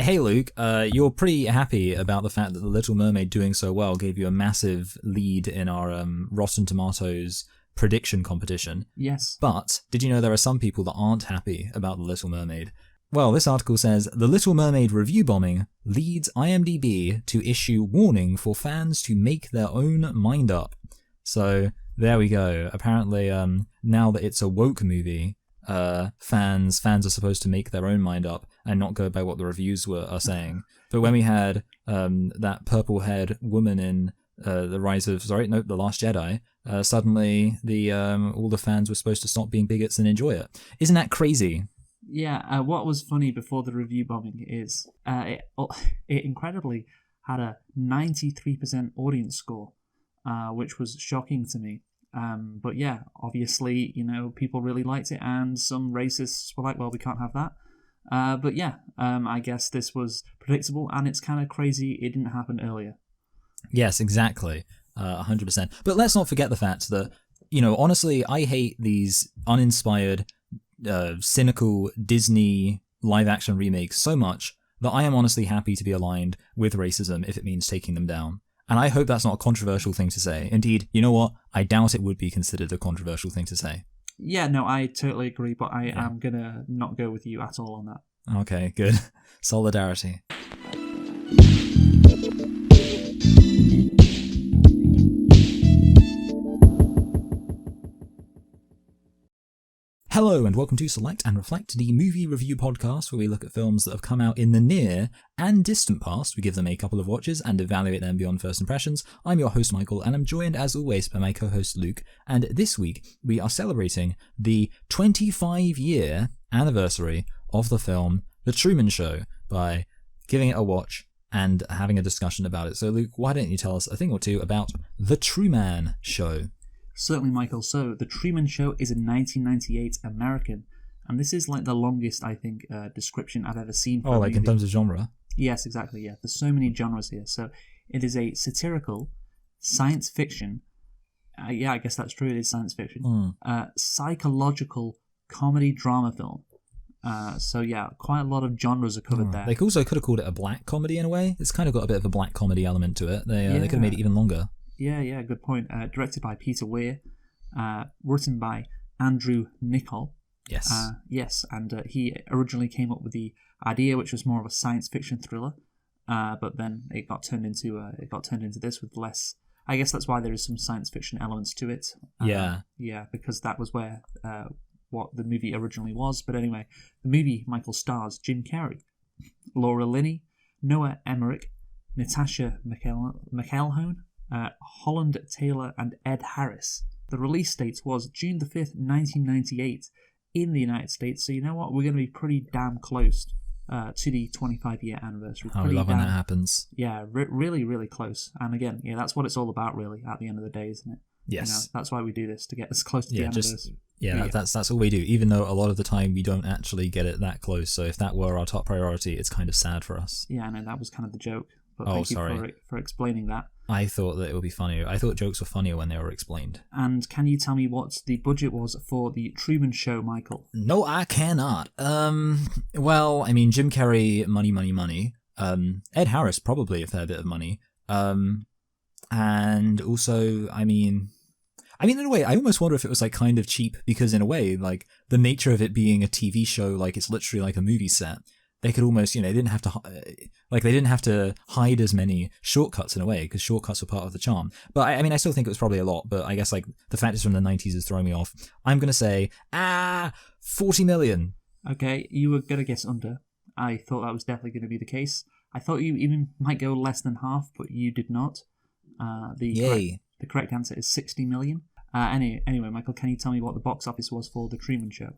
Hey Luke, you're pretty happy about the fact that The Little Mermaid doing so well gave you a massive lead in our Rotten Tomatoes prediction competition. Yes. But did you know there are some people that aren't happy about The Little Mermaid? Well, this article says, The Little Mermaid review bombing leads IMDb to issue warning for fans to make their own mind up. So, there we go. Apparently, now that it's a woke movie, fans are supposed to make their own mind up and not go by what the reviews are saying. But when we had that purple-haired woman in The Last Jedi, suddenly all the fans were supposed to stop being bigots and enjoy it. Isn't that crazy? Yeah, what was funny before the review bombing is it incredibly had a 93% audience score, which was shocking to me. But yeah, obviously, people really liked it, and some racists were like, well, we can't have that. But yeah, I guess this was predictable, and it's kind of crazy it didn't happen earlier. Yes, exactly. 100%. But let's not forget the fact that, honestly, I hate these uninspired, cynical Disney live-action remakes so much that I am honestly happy to be aligned with racism if it means taking them down. And I hope that's not a controversial thing to say. Indeed, you know what? I doubt it would be considered a controversial thing to say. Yeah, no, I totally agree, but I am going to not go with you at all on that. Okay, good. Solidarity. Hello and welcome to Select and Reflect, the movie review podcast where we look at films that have come out in the near and distant past. We give them a couple of watches and evaluate them beyond first impressions. I'm your host Michael, and I'm joined as always by my co-host Luke, and this week we are celebrating the 25-year anniversary of the film The Truman Show by giving it a watch and having a discussion about it. So Luke, why don't you tell us a thing or two about The Truman Show? Certainly, Michael. So, The Truman Show is a 1998 American, and this is like the longest, I think, description I've ever seen for a movie. In terms of genre? Yes, exactly, yeah. There's so many genres here. So, it is a satirical, science fiction, I guess that's true, it is science fiction, psychological comedy drama film. So, yeah, quite a lot of genres are covered there. They also could have called it a black comedy in a way. It's kind of got a bit of a black comedy element to it. They could have made it even longer. Yeah, good point. Directed by Peter Weir, written by Andrew Niccol. Yes. Yes, and he originally came up with the idea, which was more of a science fiction thriller, but then it got turned into this with less. I guess that's why there is some science fiction elements to it. Yeah, because that was where what the movie originally was. But anyway, the movie, Michael, stars Jim Carrey, Laura Linney, Noah Emmerich, Natasha McElhone, Holland Taylor and Ed Harris. The release date was June the 5th, 1998 in the United States. So you know what? We're going to be pretty damn close to the 25-year anniversary. I love when that happens. Yeah, really, really close. And again, that's what it's all about really at the end of the day, isn't it? Yes. That's why we do this, to get as close to the anniversary. That's all we do, even though a lot of the time we don't actually get it that close. So if that were our top priority, it's kind of sad for us. Yeah, I know, that was kind of the joke. But thank you for explaining that. I thought that it would be funnier. I thought jokes were funnier when they were explained. And can you tell me what the budget was for The Truman Show, Michael? No, I cannot. Well, I mean, Jim Carrey, money. Ed Harris, probably a fair bit of money. And also, I mean, in a way, I almost wonder if it was like kind of cheap because in a way, like the nature of it being a TV show, like it's literally like a movie set. They could almost, they didn't have to hide as many shortcuts in a way because shortcuts were part of the charm. But I still think it was probably a lot. But I guess like the fact it's from the 90s is throwing me off. I'm gonna say 40 million. Okay, you were gonna guess under. I thought that was definitely going to be the case. I thought you even might go less than half, but you did not. The correct answer is 60 million. Anyway, Michael, can you tell me what the box office was for The Truman Show?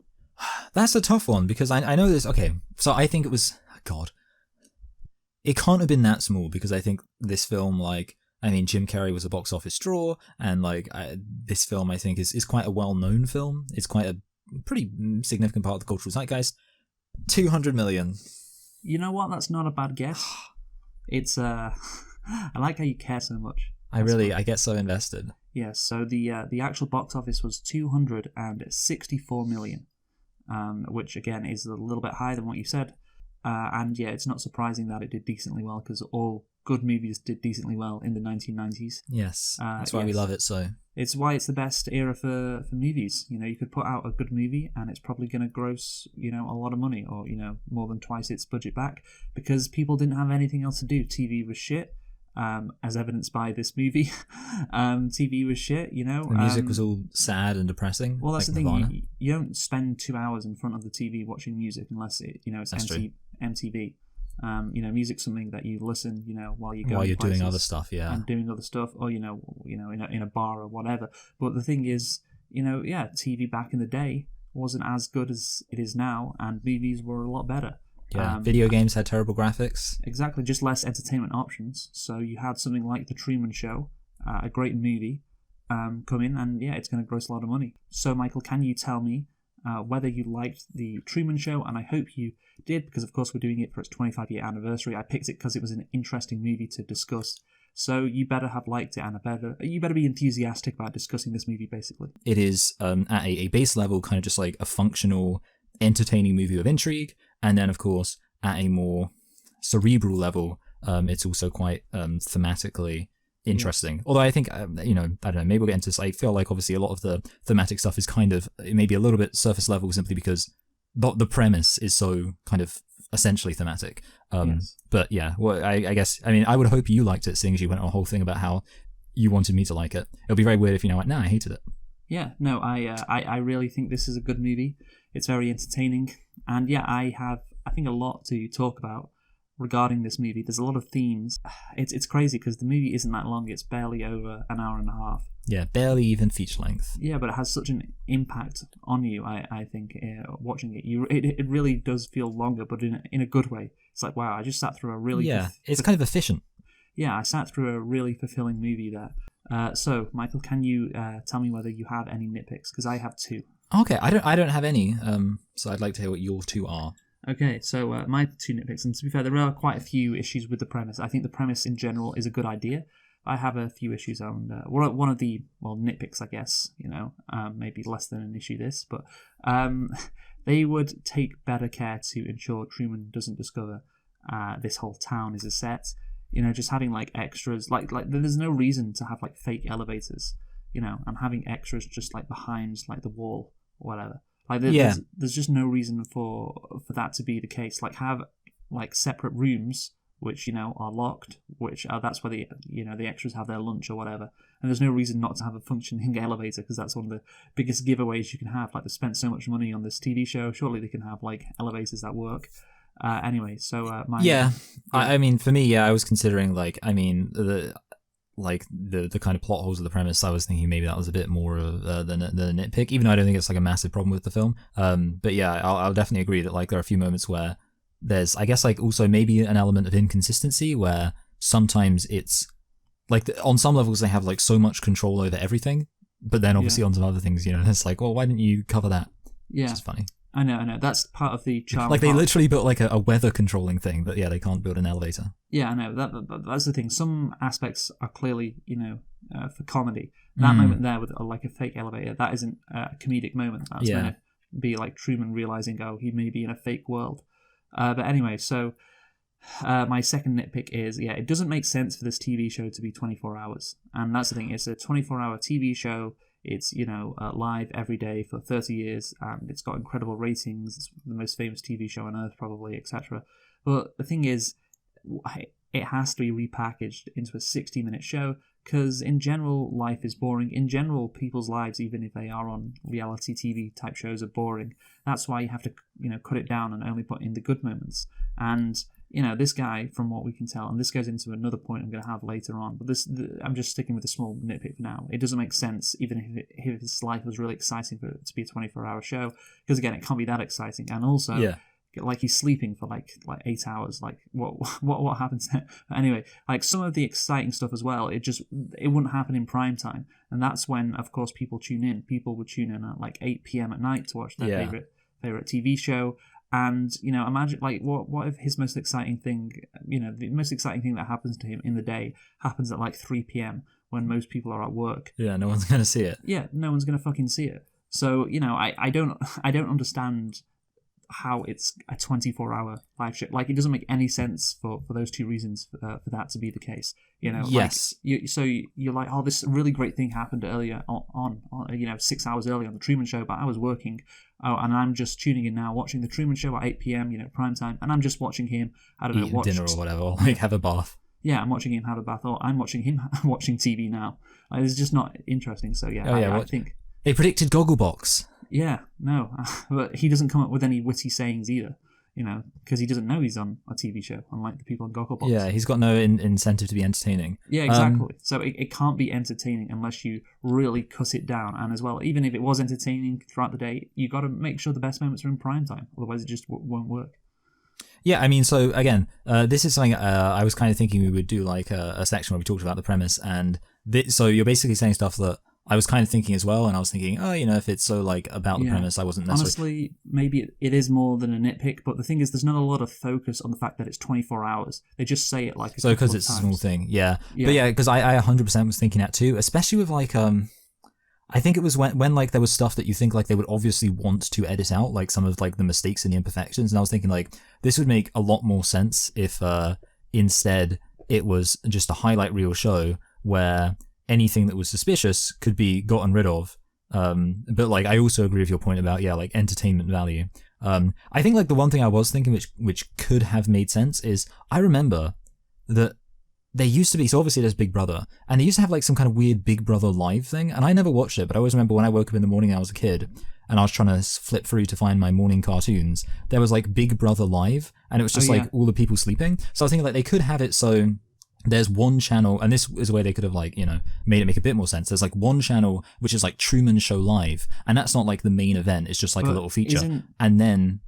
That's a tough one because I know this. Okay, so I think it was it can't have been that small because I think this film, Jim Carrey was a box office draw, and this film I think is quite a well-known film. It's quite a pretty significant part of the cultural zeitgeist. 200 million. You know what? That's not a bad guess. It's I like how you care so much. I get so invested. Yeah. So the actual box office was 264 million. Which again is a little bit higher than what you said. And yeah, it's not surprising that it did decently well, because all good movies did decently well in the 1990s. Yes, that's why we love it so. It's why it's the best era for movies. You could put out a good movie and it's probably going to gross, a lot of money, or, more than twice its budget back, because people didn't have anything else to do. TV was shit, as evidenced by this movie. TV was shit, The music was all sad and depressing. Well, that's like the thing. Nirvana. You don't spend 2 hours in front of the TV watching music unless it's That's true. MTV. Music's something that you listen, while you go While you're doing places other stuff, yeah. and doing other stuff, or in a bar or whatever. But the thing is, TV back in the day wasn't as good as it is now, and movies were a lot better. Yeah, video games had terrible graphics. Exactly, just less entertainment options. So you had something like The Truman Show, a great movie, come in, and yeah, it's going to gross a lot of money. So, Michael, can you tell me whether you liked The Truman Show? And I hope you did, because of course we're doing it for its 25-year anniversary. I picked it because it was an interesting movie to discuss. So you better have liked it, and you better be enthusiastic about discussing this movie, basically. It is, at a base level, kind of just like a functional, entertaining movie with intrigue. And then, of course, at a more cerebral level, it's also quite thematically interesting. Although I think, I don't know, maybe we'll get into this. I feel like obviously a lot of the thematic stuff is kind of maybe a little bit surface level, simply because the premise is so kind of essentially thematic. Yes. But yeah, well, I guess, I would hope you liked it, seeing as you went on a whole thing about how you wanted me to like it. It'll be very weird if I hated it. Yeah, no, I really think this is a good movie. It's very entertaining, and yeah, I think a lot to talk about regarding this movie. There's a lot of themes. It's crazy because the movie isn't that long. It's barely over an hour and a half. Yeah, barely even feature length. Yeah, but it has such an impact on you. I think watching it, it really does feel longer, but in a good way. It's like, wow, I just sat through a really it's kind of efficient. Yeah, I sat through a really fulfilling movie there. So, Michael, can you tell me whether you have any nitpicks? Because I have two. Okay, I don't have any. So I'd like to hear what your two are. Okay, so my two nitpicks, and to be fair, there are quite a few issues with the premise. I think the premise in general is a good idea. I have a few issues on one of the nitpicks, I guess. Maybe less than an issue this, but they would take better care to ensure Truman doesn't discover this whole town is a set. Just having like extras, like there's no reason to have like fake elevators, and having extras just like behind like the wall or whatever. Like there's just no reason for that to be the case. Like have like separate rooms which are locked, which that's where the extras have their lunch or whatever. And there's no reason not to have a functioning elevator, because that's one of the biggest giveaways you can have. Like they spent so much money on this TV show, surely they can have like elevators that work. Anyway, so I mean, for me, I was considering the kind of plot holes of the premise. I was thinking maybe that was a bit more than a nitpick, even though I don't think it's like a massive problem with the film. But yeah, I'll definitely agree that like there are a few moments where there's, I guess, like also maybe an element of inconsistency where sometimes it's like on some levels they have like so much control over everything, but then obviously on some other things, it's like, well, why didn't you cover that? Yeah, which is funny. I know. That's part of the charm. Like they literally built like a weather controlling thing, but yeah, they can't build an elevator. Yeah, I know. That's the thing. Some aspects are clearly, for comedy. That moment there with like a fake elevator, that isn't a comedic moment. That's meant to be like Truman realizing, oh, he may be in a fake world. But anyway, so my second nitpick is, it doesn't make sense for this TV show to be 24 hours. And that's the thing. It's a 24-hour TV show. It's, live every day for 30 years, and it's got incredible ratings. It's the most famous TV show on earth, probably, etc. But the thing is, it has to be repackaged into a 60-minute show, because in general, life is boring. In general, people's lives, even if they are on reality TV type shows, are boring. That's why you have to, cut it down and only put in the good moments. And this guy, from what we can tell, and this goes into another point I'm going to have later on, but I'm just sticking with a small nitpick for now. It doesn't make sense, even if his life was really exciting for it to be a 24-hour show, because again, it can't be that exciting. And also, like he's sleeping for like 8 hours. Like what happens there? Anyway, like some of the exciting stuff as well, it wouldn't happen in prime time, and that's when, of course, people tune in. People would tune in at like 8 p.m. at night to watch their favorite TV show. And, imagine, like, what if his most exciting thing, the most exciting thing that happens to him in the day happens at, like, 3 p.m. when most people are at work. Yeah, no one's going to see it. Yeah, no one's going to fucking see it. So, I don't understand how it's a 24-hour live show. Like, it doesn't make any sense for those two reasons for that to be the case. Yes. Like, you're like, oh, this really great thing happened earlier on 6 hours earlier on the Truman Show, but I was working. Oh, and I'm just tuning in now, watching the Truman Show at 8 p.m. Prime time, and I'm just watching him. I don't know, Eat dinner or whatever, like have a bath. Yeah, I'm watching him have a bath, or I'm watching him watching TV now. Like, it's just not interesting. So yeah, I think they predicted Gogglebox. Yeah, no, but he doesn't come up with any witty sayings either, because he doesn't know he's on a TV show, unlike the people in Gogglebox. Yeah, he's got no incentive to be entertaining. Yeah, exactly. So it can't be entertaining unless you really cut it down. And as well, even if it was entertaining throughout the day, you got to make sure the best moments are in prime time. Otherwise, it just won't work. Yeah, I mean, so again, this is something I was kind of thinking we would do like a section where we talked about the premise. And so you're basically saying stuff that I was kind of thinking as well, and I was thinking, if it's so like about the premise, I wasn't necessarily... Honestly, maybe it is more than a nitpick, but the thing is, there's not a lot of focus on the fact that it's 24 hours. They just say it like a So because it's a small thing, yeah. But yeah, because I 100% was thinking that too, especially with like, I think it was when like there was stuff that you think like they would obviously want to edit out, like some of like the mistakes and the imperfections, and I was thinking like, this would make a lot more sense if instead it was just a highlight reel show where anything that was suspicious could be gotten rid of. But like, I also agree with your point about, like entertainment value. I think like the one thing I was thinking which could have made sense is I remember that there used to be, so obviously there's Big Brother, and they used to have like some kind of weird Big Brother live thing, and I never watched it, but I always remember when I woke up in the morning and I was a kid, and I was trying to flip through to find my morning cartoons, there was like Big Brother Live, and it was just like all the people sleeping. So I was thinking like they could have it so there's one channel, and this is a way they could have like, made it make a bit more sense. There's like one channel which is like Truman Show Live, and that's not like the main event, it's just like a little feature. And then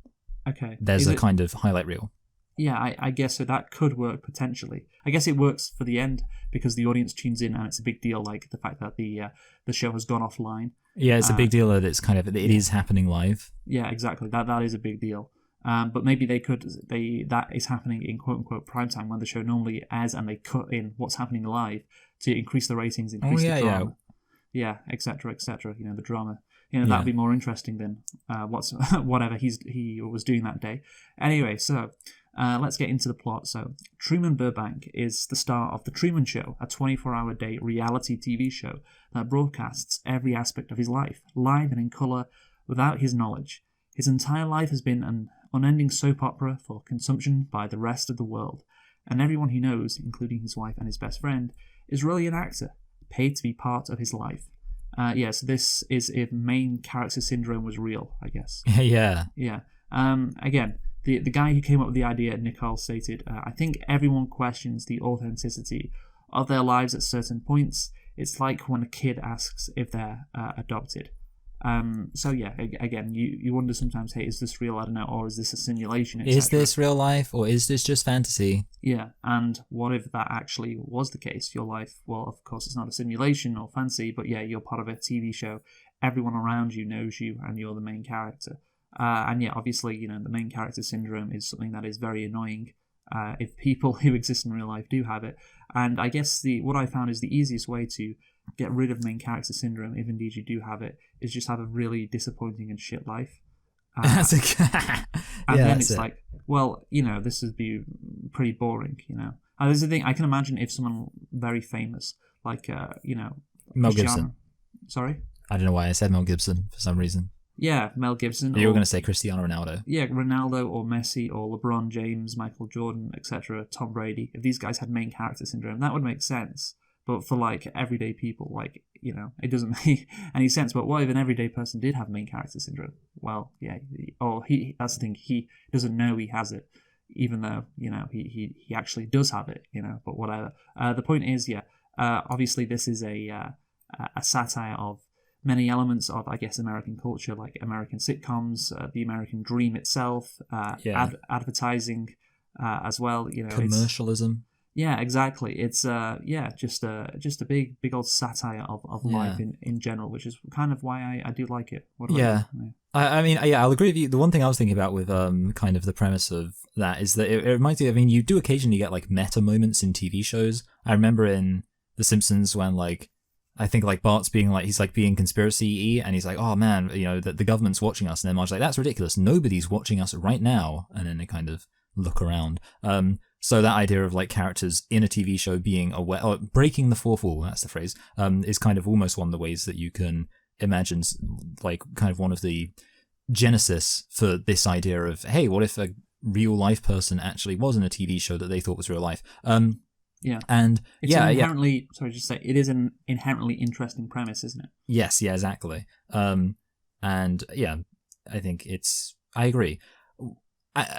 there's a kind of highlight reel. Yeah, I guess so that could work potentially. I guess it works for the end because the audience tunes in and it's a big deal, like the fact that the show has gone offline. Yeah, it's a big deal that it's kind of, it is happening live. Yeah, exactly. That is a big deal. But maybe that is happening in quote unquote prime time when the show normally airs, and they cut in what's happening live to increase the ratings, increase the drama. Yeah, etc., etc. The drama. That'd be more interesting than whatever he was doing that day. Anyway, so let's get into the plot. So Truman Burbank is the star of The Truman Show, a 24-hour-day reality TV show that broadcasts every aspect of his life, live and in colour, without his knowledge. His entire life has been an unending soap opera for consumption by the rest of the world, and everyone he knows, including his wife and his best friend, is really an actor, paid to be part of his life. So this is if main character syndrome was real, I guess. Yeah. Yeah. Again, the guy who came up with the idea, Nicole, stated, I think everyone questions the authenticity of their lives at certain points. It's like when a kid asks if they're adopted. So yeah, again, you wonder sometimes, hey, is this real? I don't know, or is this a simulation? Is this real life, or is this just fantasy? Yeah, and what if that actually was the case? Your life, well, of course, it's not a simulation or fantasy, but yeah, you're part of a TV show. Everyone around you knows you, and you're the main character. And yeah, obviously, the main character syndrome is something that is very annoying. If people who exist in real life do have it, and I guess what I found is the easiest way to get rid of main character syndrome, if indeed you do have it, is just have a really disappointing and shit life. And then it's like, well, this would be pretty boring, And there's the thing, I can imagine if someone very famous, like, Mel Gibson. Sorry? I don't know why I said Mel Gibson for some reason. Yeah, Mel Gibson. You were going to say Cristiano Ronaldo. Yeah, Ronaldo or Messi or LeBron James, Michael Jordan, etc., Tom Brady. If these guys had main character syndrome, that would make sense. But for like everyday people, like, it doesn't make any sense. But what if an everyday person did have main character syndrome? Well, yeah, that's the thing. He doesn't know he has it, even though, he actually does have it, but whatever. The point is, obviously this is a satire of many elements of, I guess, American culture, like American sitcoms, the American dream itself, advertising as well, commercialism. Yeah, exactly. It's just a big old satire of life in general, which is kind of why I do like it. I mean, I'll agree with you. The one thing I was thinking about with kind of the premise of that is that it reminds me. I mean, you do occasionally get like meta moments in TV shows. I remember in The Simpsons when like I think like Bart's being like, he's like being conspiracy-y, and he's like, oh man, you know, the government's watching us. And then Marge's like, that's ridiculous. Nobody's watching us right now. And then they kind of look around. So that idea of like characters in a TV show being aware, or breaking the fourth wall, that's the phrase, is kind of almost one of the ways that you can imagine, like kind of one of the genesis for this idea of, hey, what if a real life person actually was in a TV show that they thought was real life? Yeah. And it's yeah, inherently, sorry, just say, it is an inherently interesting premise, isn't it? Yes, yeah, exactly. And yeah, I think I agree.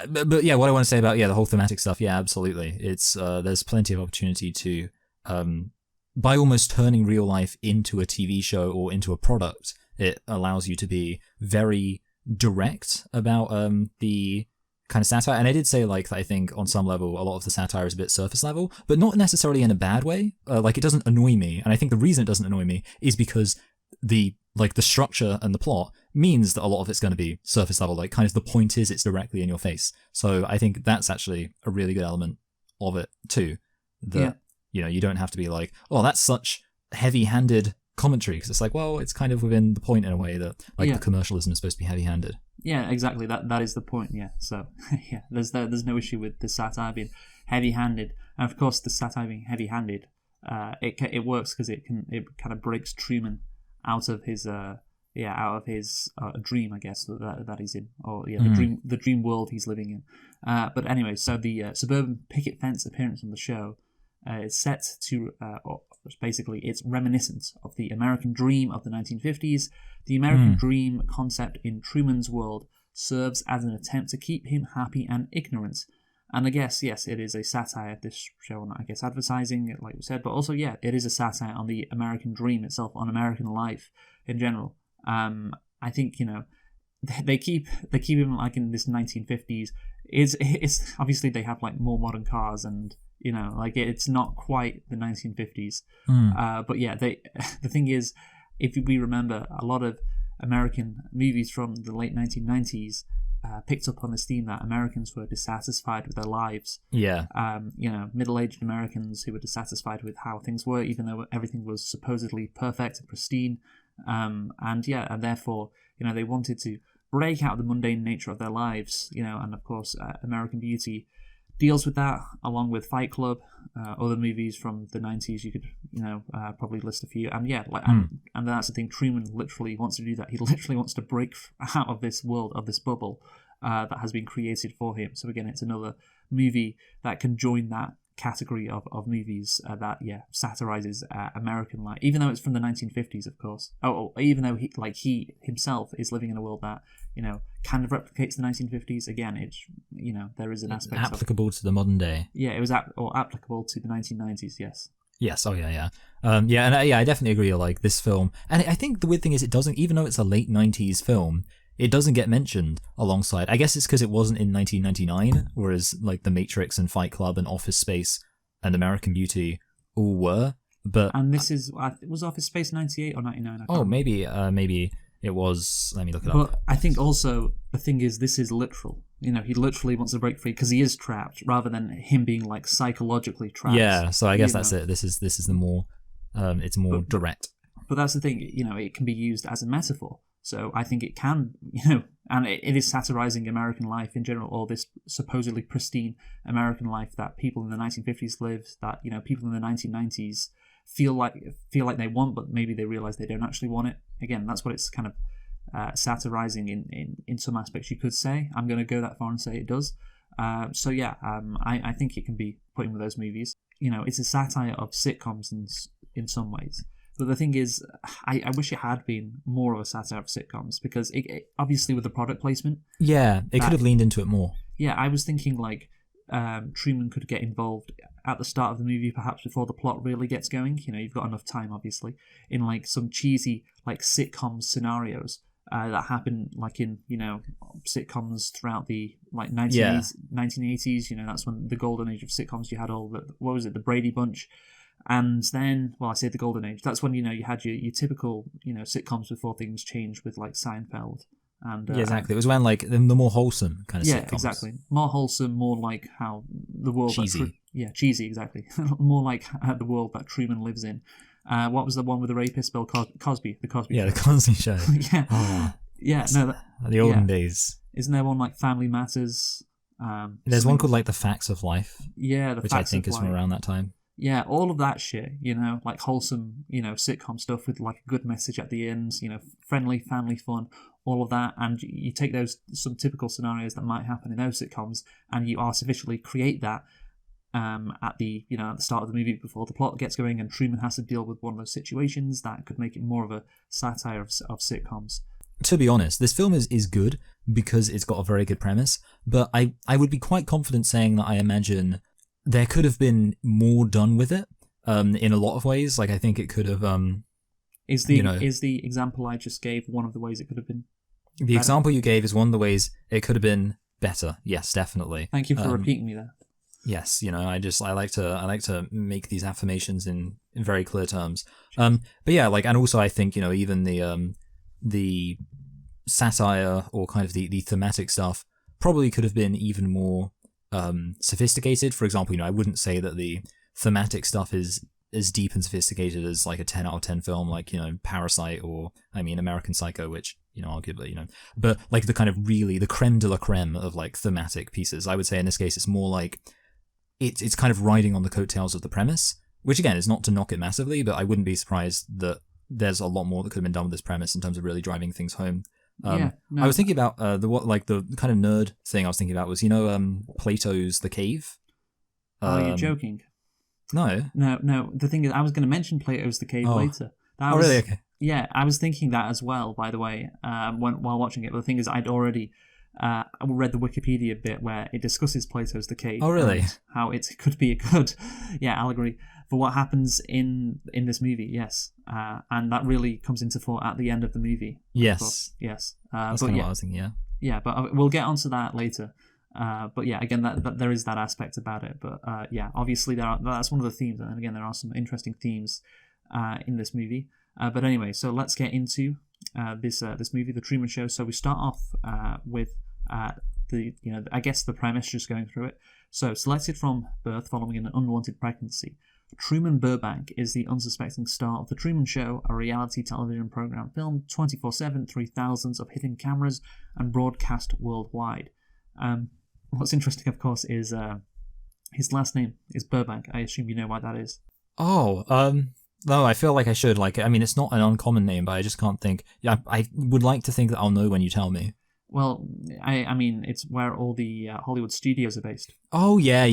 But yeah, what I want to say about the whole thematic stuff, yeah, absolutely. It's there's plenty of opportunity to by almost turning real life into a TV show or into a product, it allows you to be very direct about the kind of satire. And I did say like I think on some level a lot of the satire is a bit surface level, but not necessarily in a bad way. Like it doesn't annoy me, and I think the reason it doesn't annoy me is because the structure and the plot means that a lot of it's going to be surface level. Like kind of the point is it's directly in your face. So I think that's actually a really good element of it too. That you don't have to be like, oh, that's such heavy-handed commentary, because it's like, well, it's kind of within the point in a way that like the commercialism is supposed to be heavy-handed. Yeah, exactly. That is the point. Yeah. So yeah, there's no issue with the satire being heavy-handed, and of course the satire being heavy-handed, it works because it kind of breaks Truman out of his dream, I guess that he's in, or the dream world he's living in. But anyway, so the suburban picket fence appearance on the show is set to, basically, it's reminiscent of the American dream of the 1950s. The American dream concept in Truman's world serves as an attempt to keep him happy and ignorant. And I guess, yes, it is a satire, this show on, I guess, advertising, like we said, but also, yeah, it is a satire on the American dream itself, on American life in general. I think, they keep him like in this 1950s. It's obviously they have like more modern cars, and like it's not quite the 1950s. But yeah, the thing is, if we remember, a lot of American movies from the late 1990s picked up on this theme that Americans were dissatisfied with their lives. Yeah. Middle-aged Americans who were dissatisfied with how things were, even though everything was supposedly perfect and pristine. And therefore, they wanted to break out of the mundane nature of their lives, and of course, American Beauty deals with that, along with Fight Club, other movies from the 90s. You could, probably list a few. And and that's the thing. Truman literally wants to do that. He literally wants to break out of this world, of this bubble that has been created for him. So again, it's another movie that can join that category of movies that satirizes American life, even though it's from the 1950s, of course. Even though he himself is living in a world that kind of replicates the 1950s. Again, it's there is an aspect applicable to the modern day. Yeah, it was applicable to the 1990s. Yes. Yes. Oh yeah. I definitely agree. Like this film, and I think the weird thing is it doesn't, even though it's a late 90s film, it doesn't get mentioned alongside. I guess it's because it wasn't in 1999, whereas like The Matrix and Fight Club and Office Space and American Beauty all were. And this was Office Space 98 or 99? Maybe it was. Let me look it up. But I think also the thing is, this is literal. He literally wants to break free because he is trapped, rather than him being like psychologically trapped. Yeah. So I guess that's it. This is the more. It's more direct. But that's the thing. It can be used as a metaphor. So I think it can, and it is satirizing American life in general, or this supposedly pristine American life that people in the 1950s lived, that people in the 1990s feel like they want, but maybe they realize they don't actually want it. Again, that's what it's kind of satirizing in some aspects, you could say. I'm going to go that far and say it does. I think it can be put in with those movies. It's a satire of sitcoms in some ways. But the thing is, I wish it had been more of a satire of sitcoms, because it obviously with the product placement. Yeah, it could have leaned into it more. Yeah, I was thinking like Truman could get involved at the start of the movie, perhaps before the plot really gets going. You've got enough time, obviously, in like some cheesy like sitcom scenarios that happen like in sitcoms throughout the like 1980s. That's when the golden age of sitcoms. You had all the Brady Bunch. And then, I say the golden age. That's when you had your typical sitcoms before things changed with like Seinfeld and exactly. It was when like the more wholesome kind of sitcoms. Yeah, exactly. More wholesome, more like how the world cheesy. Cheesy, exactly. More like the world that Truman lives in. What was the one with the rapist? Bill Cosby, the Cosby Yeah, Show. the Cosby Show. Yeah, Oh, yeah. No, the olden yeah. days. Isn't there one like Family Matters? There's one called like The Facts of Life, yeah, the which I Facts think of is from Life. around that time. Yeah, all of that shit, like wholesome, sitcom stuff with like a good message at the end, friendly family fun, all of that, and you take some typical scenarios that might happen in those sitcoms, and you artificially create that at the start of the movie before the plot gets going, and Truman has to deal with one of those situations that could make it more of a satire of sitcoms. To be honest, this film is good because it's got a very good premise, but I would be quite confident saying that I imagine there could have been more done with it in a lot of ways. Like, I think it could have... Is the example I just gave one of the ways it could have been The better? example you gave is one of the ways it could have been better. Yes, definitely. Thank you for repeating me there. Yes, I like to make these affirmations in very clear terms. But yeah, and also I think, even the satire or kind of the thematic stuff probably could have been even more sophisticated. For example, I wouldn't say that the thematic stuff is as deep and sophisticated as like a 10 out of 10 film like, Parasite or, American Psycho, which, arguably, but like the kind of really the creme de la creme of like thematic pieces. I would say in this case, it's more like it's kind of riding on the coattails of the premise, which again is not to knock it massively, but I wouldn't be surprised that there's a lot more that could have been done with this premise in terms of really driving things home. I was thinking about the kind of nerd thing I was thinking about was, Plato's The Cave. You're joking. No. No. The thing is, I was going to mention Plato's The Cave later. Really? Okay. Yeah, I was thinking that as well, by the way, while watching it. But the thing is, I'd already read the Wikipedia bit where it discusses Plato's The Cave. Oh, really? And how it could be a good, allegory for what happens in this movie. Yes, and that really comes into fore at the end of the movie. Yes. Yes. That's kind of what I was thinking. Yeah. Yeah, but we'll get onto that later. But yeah, again, that there is that aspect about it. But yeah, obviously that's one of the themes, and again, there are some interesting themes in this movie. But anyway, so let's get into this movie, The Truman Show. So we start off with I guess the premise, just going through it. So, selected from birth following an unwanted pregnancy, Truman Burbank is the unsuspecting star of The Truman Show, a reality television program filmed 24/7 through thousands of hidden cameras and broadcast worldwide. What's interesting, of course, is his last name is Burbank. I assume you know why that is. No, I feel like I should. It's not an uncommon name, but I just can't think. Yeah, I would like to think that I'll know when you tell me. Well, it's where all the Hollywood studios are based. Oh, yeah.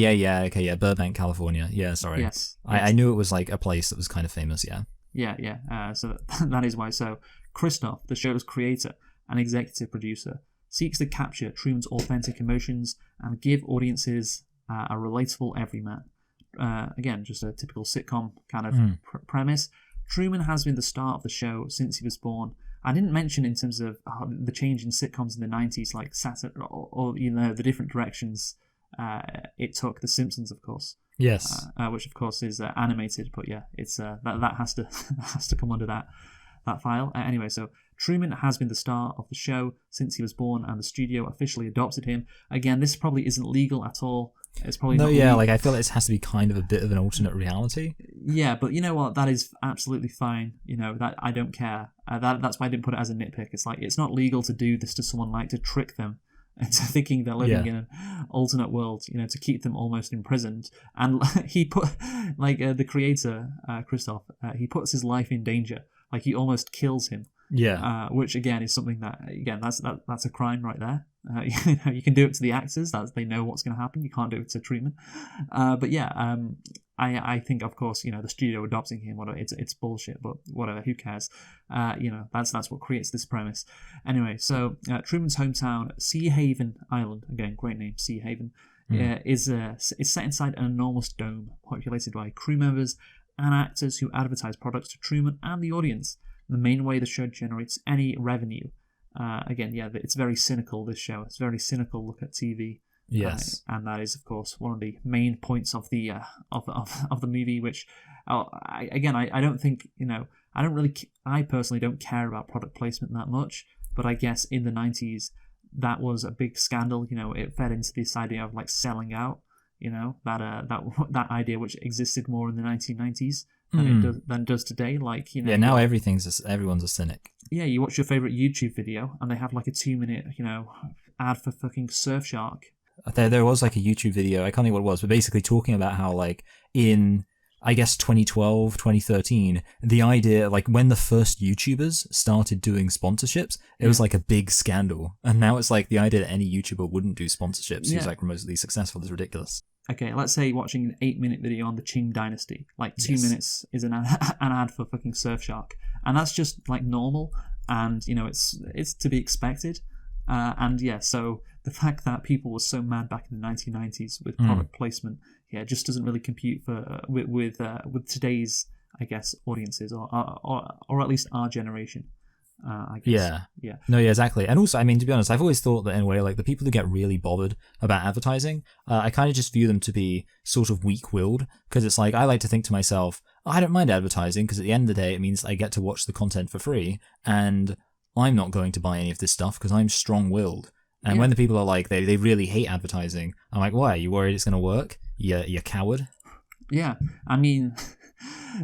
Okay, yeah, Burbank, California. Yeah, sorry. Yes. I knew it was like a place that was kind of famous, yeah. Yeah. So that is why. So, Christoph, the show's creator and executive producer, seeks to capture Truman's authentic emotions and give audiences a relatable everyman. Again, just a typical sitcom kind of premise. Truman has been the star of the show since he was born. I didn't mention in terms of the change in sitcoms in the 90s, like satire or the different directions it took. The Simpsons, of course. Yes. Which of course is animated, but yeah, it's that has to come under that file. Anyway, so Truman has been the star of the show since he was born, and the studio officially adopted him. Again, this probably isn't legal at all. It's probably not legal. I feel like this has to be kind of a bit of an alternate reality. Yeah, but you know what? That is absolutely fine. That I don't care. That's why I didn't put it as a nitpick. It's like it's not legal to do this to someone, like to trick them into thinking they're living in an alternate world. To keep them almost imprisoned. And he put the creator, Christoph, he puts his life in danger. Like he almost kills him. Yeah. Which again is something that that's a crime right there. You can do it to the actors; they know what's going to happen. You can't do it to Truman. But yeah, I think of course the studio adopting him. It's bullshit, but whatever. Who cares? That's what creates this premise. Anyway, so Truman's hometown, Sea Haven Island, again great name, Sea Haven, is set inside an enormous dome populated by crew members and actors who advertise products to Truman and the audience. The main way the show generates any revenue. It's very cynical, this show. It's a very cynical look at TV. Yes. And that is, of course, one of the main points of the of the movie, which, I don't think, I personally don't care about product placement that much, but I guess in the 90s, that was a big scandal. It fed into this idea of like selling out. You know, that idea which existed more in the 1990s than it does today. Like, you know, Yeah, now everyone's a cynic. yeah, you watch your favorite YouTube video and they have like a 2-minute, you know, ad for fucking Surfshark. There was like a YouTube video, I can't think what it was, but basically talking about how like in, I guess, 2012, 2013, the idea, like when the first YouTubers started doing sponsorships, it was like a big scandal. And now it's like the idea that any YouTuber wouldn't do sponsorships who's like remotely successful is ridiculous. Okay, let's say watching an 8-minute video on the Qing dynasty, like 2 minutes is an ad for fucking Surfshark, and that's just like normal, and you know it's to be expected, and yeah, so the fact that people were so mad back in the 1990s with product placement, yeah, just doesn't really compute for with today's, I guess, audiences or at least our generation. I guess. Yeah. No, yeah, exactly. And also, I mean, to be honest, I've always thought that in a way, like the people who get really bothered about advertising, I kind of just view them to be sort of weak-willed, because it's like, I like to think to myself, I don't mind advertising, because at the end of the day, it means I get to watch the content for free, and I'm not going to buy any of this stuff because I'm strong-willed. And when the people are like, they really hate advertising, I'm like, why? Are you worried it's going to work? You coward? Yeah, I mean,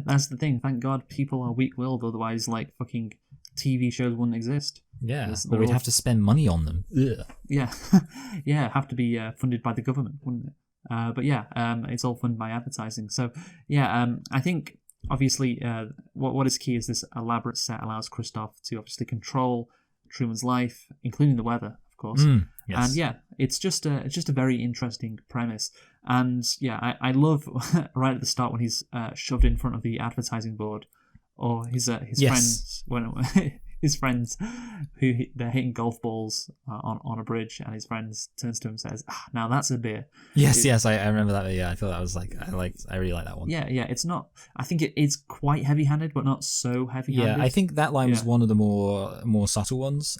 that's the thing. Thank God people are weak-willed, otherwise, like, fucking TV shows wouldn't exist. Yeah, or we'd have to spend money on them. Ugh. Yeah, yeah, have to be funded by the government, wouldn't it? But yeah, it's all funded by advertising. So yeah, I think obviously what is key is this elaborate set allows Christoph to obviously control Truman's life, including the weather, of course. Yes. And yeah, it's just a very interesting premise. And yeah, I love right at the start when he's shoved in front of the advertising board, or his friends his friends they're hitting golf balls on a bridge, and his friends turns to him and says, "Now that's a beer." Yes, I remember that. Yeah, I thought that was like I really like that one. Yeah, it's not. I think it is quite heavy-handed, but not so heavy-handed. Yeah, I think that line was one of the more subtle ones.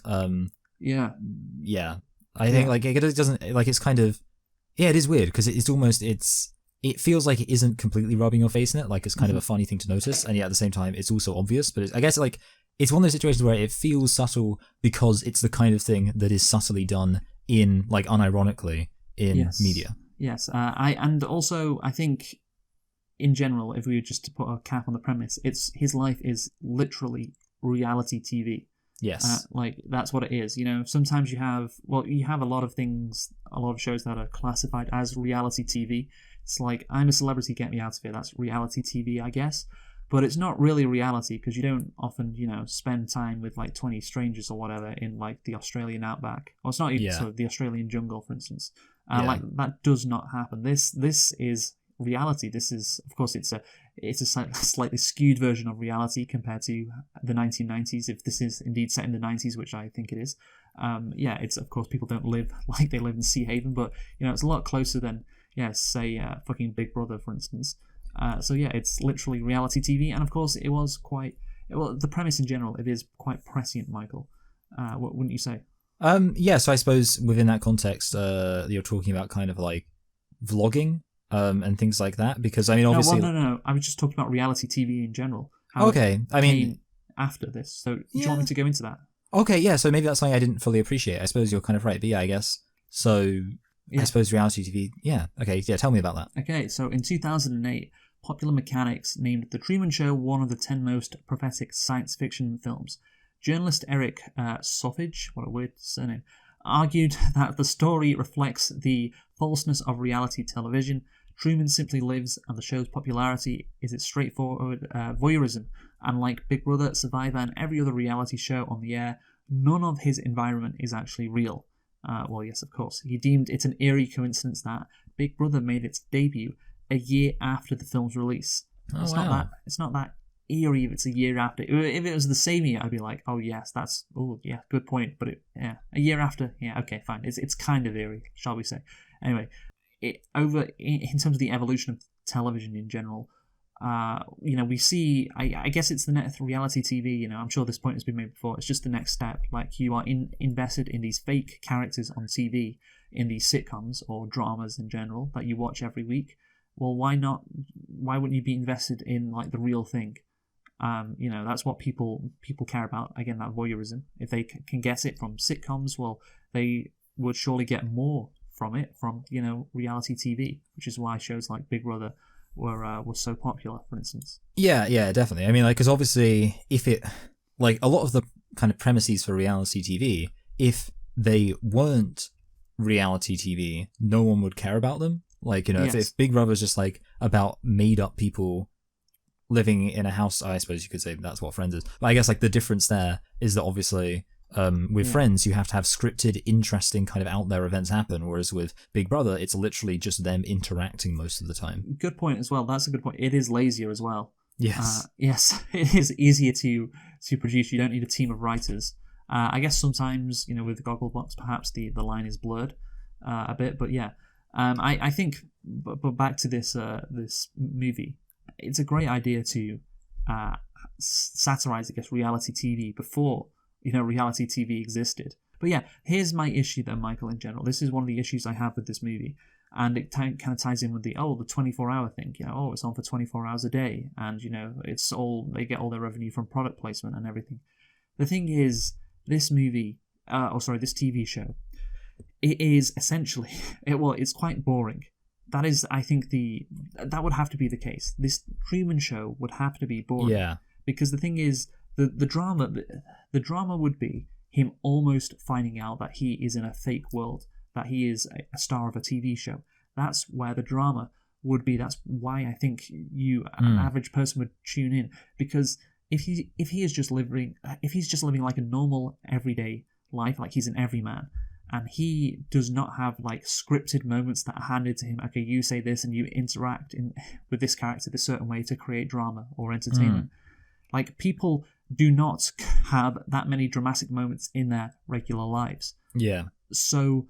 Yeah. I think like it doesn't like it's kind of it is weird because it's almost it feels like it isn't completely rubbing your face in it. Like it's kind of a funny thing to notice, and yet at the same time it's also obvious. But I guess like it's one of those situations where it feels subtle because it's the kind of thing that is subtly done in like unironically in media. Yes, and also I think in general, if we were just to put a cap on the premise, his life is literally reality TV. Yes. Like that's what it is. You know, sometimes you have a lot of things, a lot of shows that are classified as reality TV. It's like, I'm a celebrity, get me out of here. That's reality TV, I guess. But it's not really reality because you don't often, you know, spend time with like 20 strangers or whatever in like the Australian outback. Or it's not even sort of the Australian jungle, for instance. Like that does not happen. This is reality. This is, of course, it's a slightly skewed version of reality compared to the 1990s. If this is indeed set in the 90s, which I think it is, it's of course people don't live like they live in Sea Haven, but you know it's a lot closer than say fucking Big Brother, for instance. So yeah, it's literally reality TV, and of course it was the premise in general, it is quite prescient, Michael. Wouldn't you say? So I suppose within that context, you're talking about kind of like vlogging. And things like that, because I mean, obviously, no. I was just talking about reality TV in general. Okay, I mean, after this, so do you want me to go into that? Okay, yeah. So maybe that's something I didn't fully appreciate. I suppose you're kind of right, but yeah, I guess so. I suppose reality TV. Yeah. Okay. Yeah. Tell me about that. Okay. So in 2008, Popular Mechanics named The Truman Show one of the 10 most prophetic science fiction films. Journalist Eric Soffage, what a weird surname, argued that the story reflects the falseness of reality television. Truman simply lives, and the show's popularity is its straightforward voyeurism. And like Big Brother, Survivor, and every other reality show on the air, none of his environment is actually real. Well, yes, of course. He deemed it an eerie coincidence that Big Brother made its debut a year after the film's release. It's not that eerie if it's a year after. If it was the same year, I'd be like, oh yes, good point. But a year after, okay, fine. It's kind of eerie, shall we say? Anyway, in terms of the evolution of television in general, we see. I guess it's the next reality TV. You know, I'm sure this point has been made before. It's just the next step. Like you are invested in these fake characters on TV, in these sitcoms or dramas in general that you watch every week. Well, why not? Why wouldn't you be invested in like the real thing? That's what people care about. Again, that voyeurism. If they can get it from sitcoms, well, they would surely get more from reality TV, which is why shows like Big Brother were so popular, for instance. Yeah, definitely. I mean, like, because obviously, if it, like, a lot of the kind of premises for reality TV, if they weren't reality TV, no one would care about them. Like, Yes. if Big Brother is just like about made up people living in a house, I suppose you could say that's what Friends is. But I guess like the difference there is that obviously with Friends you have to have scripted, interesting kind of out there events happen, whereas with Big Brother it's literally just them interacting most of the time. Good point as well. That's a good point. It is lazier as well. Yes. Yes, it is easier to produce. You don't need a team of writers. I guess sometimes, with the Gogglebox, perhaps the line is blurred a bit, but yeah. I think, but back to this movie, it's a great idea to satirize, I guess, reality TV before reality TV existed. But yeah, here's my issue though, Michael. In general, this is one of the issues I have with this movie, and it kind of ties in with the 24-hour thing. It's on for 24 hours a day, and it's all, they get all their revenue from product placement and everything. The thing is, this movie, this TV show, it is essentially, it's quite boring. That is, I think that would have to be the case. This Truman Show would have to be boring. Yeah. Because the thing is, the drama would be him almost finding out that he is in a fake world, that he is a star of a TV show. That's where the drama would be. That's why I think an average person would tune in. Because if he's just living like a normal everyday life, like he's an everyman, and he does not have like scripted moments that are handed to him. Okay, you say this and you interact with this character this certain way to create drama or entertainment. Like, people do not have that many dramatic moments in their regular lives. Yeah. So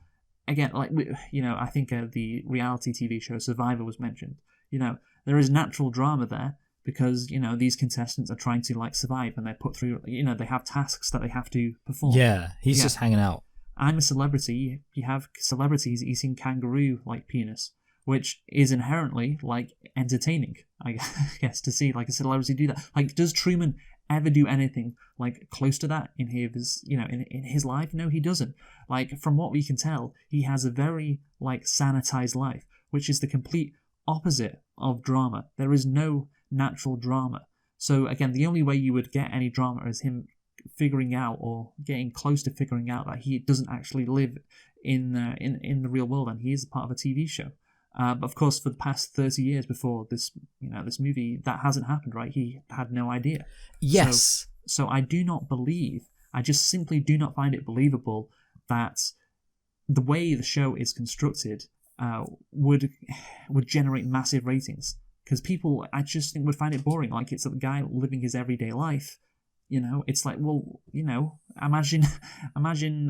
again, like, I think the reality TV show Survivor was mentioned. There is natural drama there because these contestants are trying to like survive, and they're put through. They have tasks that they have to perform. Yeah, he's just hanging out. I'm a Celebrity. You have celebrities eating kangaroo like penis, which is inherently like entertaining, I guess, to see like a celebrity do that. Like, does Truman ever do anything like close to that in his in his life? No, he doesn't. Like, from what we can tell, he has a very like sanitized life, which is the complete opposite of drama. There is no natural drama. So again, the only way you would get any drama is him figuring out, or getting close to figuring out, that he doesn't actually live in the real world, and he is part of a TV show. But of course, for the past 30 years before this, this movie, that hasn't happened, right? He had no idea. Yes. So I just simply do not find it believable that the way the show is constructed would generate massive ratings. Because people, I just think, would find it boring. Like, it's a guy living his everyday life. It's like, well, imagine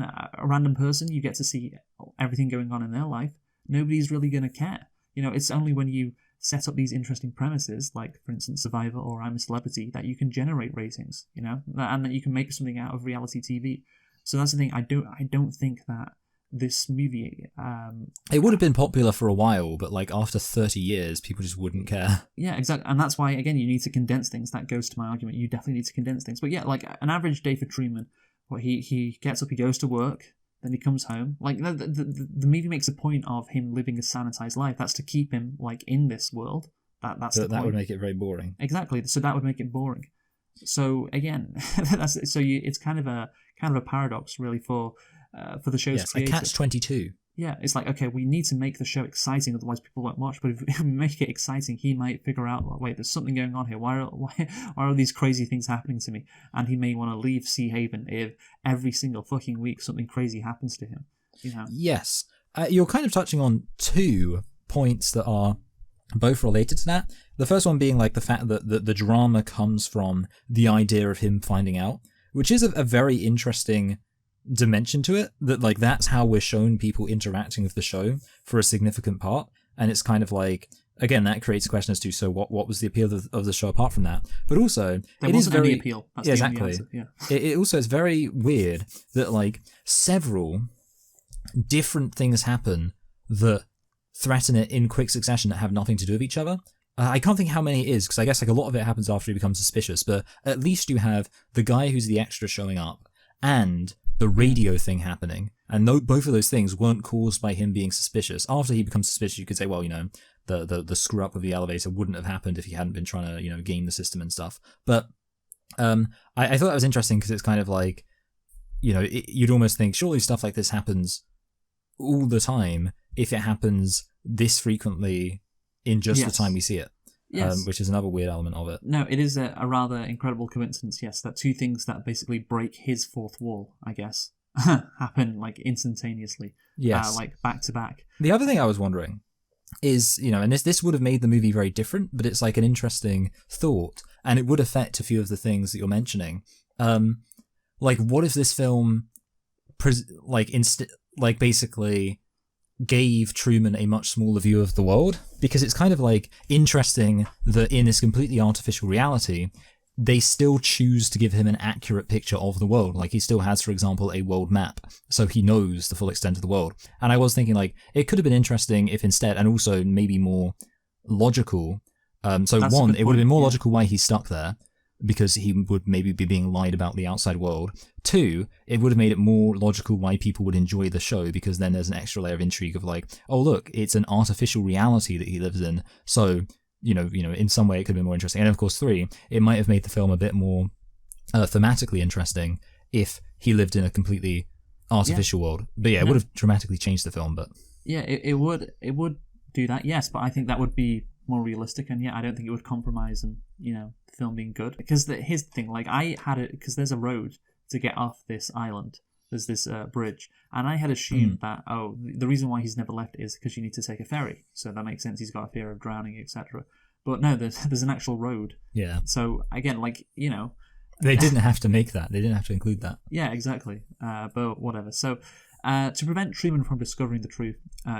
a random person, you get to see everything going on in their life. Nobody's really going to care. It's only when you set up these interesting premises, like, for instance, Survivor or I'm a Celebrity, that you can generate ratings, and that you can make something out of reality TV. So that's the thing. I don't think that this movie... it would have been popular for a while, but like after 30 years, people just wouldn't care. Yeah, exactly. And that's why, again, you need to condense things. That goes to my argument. You definitely need to condense things. But yeah, like an average day for Truman, he gets up, he goes to work, then he comes home. Like, the movie makes a point of him living a sanitized life. That's to keep him like in this world. That's the point. That would make it very boring. Exactly. So that would make it boring. So again, it's kind of a paradox, really, for the show's creator. A catch-22. Yeah, it's like, okay, we need to make the show exciting, otherwise people won't watch. But if we make it exciting, he might figure out, wait, there's something going on here. Why are these crazy things happening to me? And he may want to leave Sea Haven if every single fucking week something crazy happens to him. Yes. You're kind of touching on 2 points that are both related to that. The first one being like the fact that the drama comes from the idea of him finding out, which is a very interesting dimension to it, that like that's how we're shown people interacting with the show for a significant part. And it's kind of like, again, that creates a question as to, so what was the appeal of the show apart from that? But also, there wasn't any appeal. That's the only answer. Yeah. It also is very weird that like several different things happen that threaten it in quick succession that have nothing to do with each other. I can't think how many it is, because I guess like a lot of it happens after he becomes suspicious, but at least you have the guy who's the extra showing up, and the radio thing happening, and both of those things weren't caused by him being suspicious. After he becomes suspicious, you could say, well, the screw up with the elevator wouldn't have happened if he hadn't been trying to game the system and stuff. But I thought that was interesting because it's kind of like, you'd almost think surely stuff like this happens all the time if it happens this frequently in just the time we see it. Yes. Which is another weird element of it. No, it is a rather incredible coincidence, yes, that two things that basically break his fourth wall, I guess, happen like instantaneously. Yes. Like back to back. The other thing I was wondering is, and this would have made the movie very different, but it's like an interesting thought, and it would affect a few of the things that you're mentioning. Like, what if this film, basically gave Truman a much smaller view of the world? Because it's kind of like interesting that in this completely artificial reality, they still choose to give him an accurate picture of the world. Like, he still has, for example, a world map, so he knows the full extent of the world. And I was thinking, like, it could have been interesting if instead, and also maybe more logical. So That's one, a good it would have been more point, logical why he's stuck there, because he would maybe be being lied about the outside world. Two, it would have made it more logical why people would enjoy the show, because then there's an extra layer of intrigue of like, oh look, it's an artificial reality that he lives in, so in some way it could have been more interesting. And of course, three, it might have made the film a bit more thematically interesting if he lived in a completely artificial world. But yeah, it would have dramatically changed the film. But yeah, it would do that, yes, but I think that would be more realistic, and yeah, I don't think it would compromise on the film being good. Because here's the thing, like, I had it, because there's a road to get off this island, there's this bridge, and I had assumed that the reason why he's never left is because you need to take a ferry, so that makes sense, he's got a fear of drowning, etc. But no, there's an actual road. Yeah, so again, like, they didn't have to make that, they didn't have to include that. Yeah, exactly. But whatever. So to prevent Truman from discovering the truth,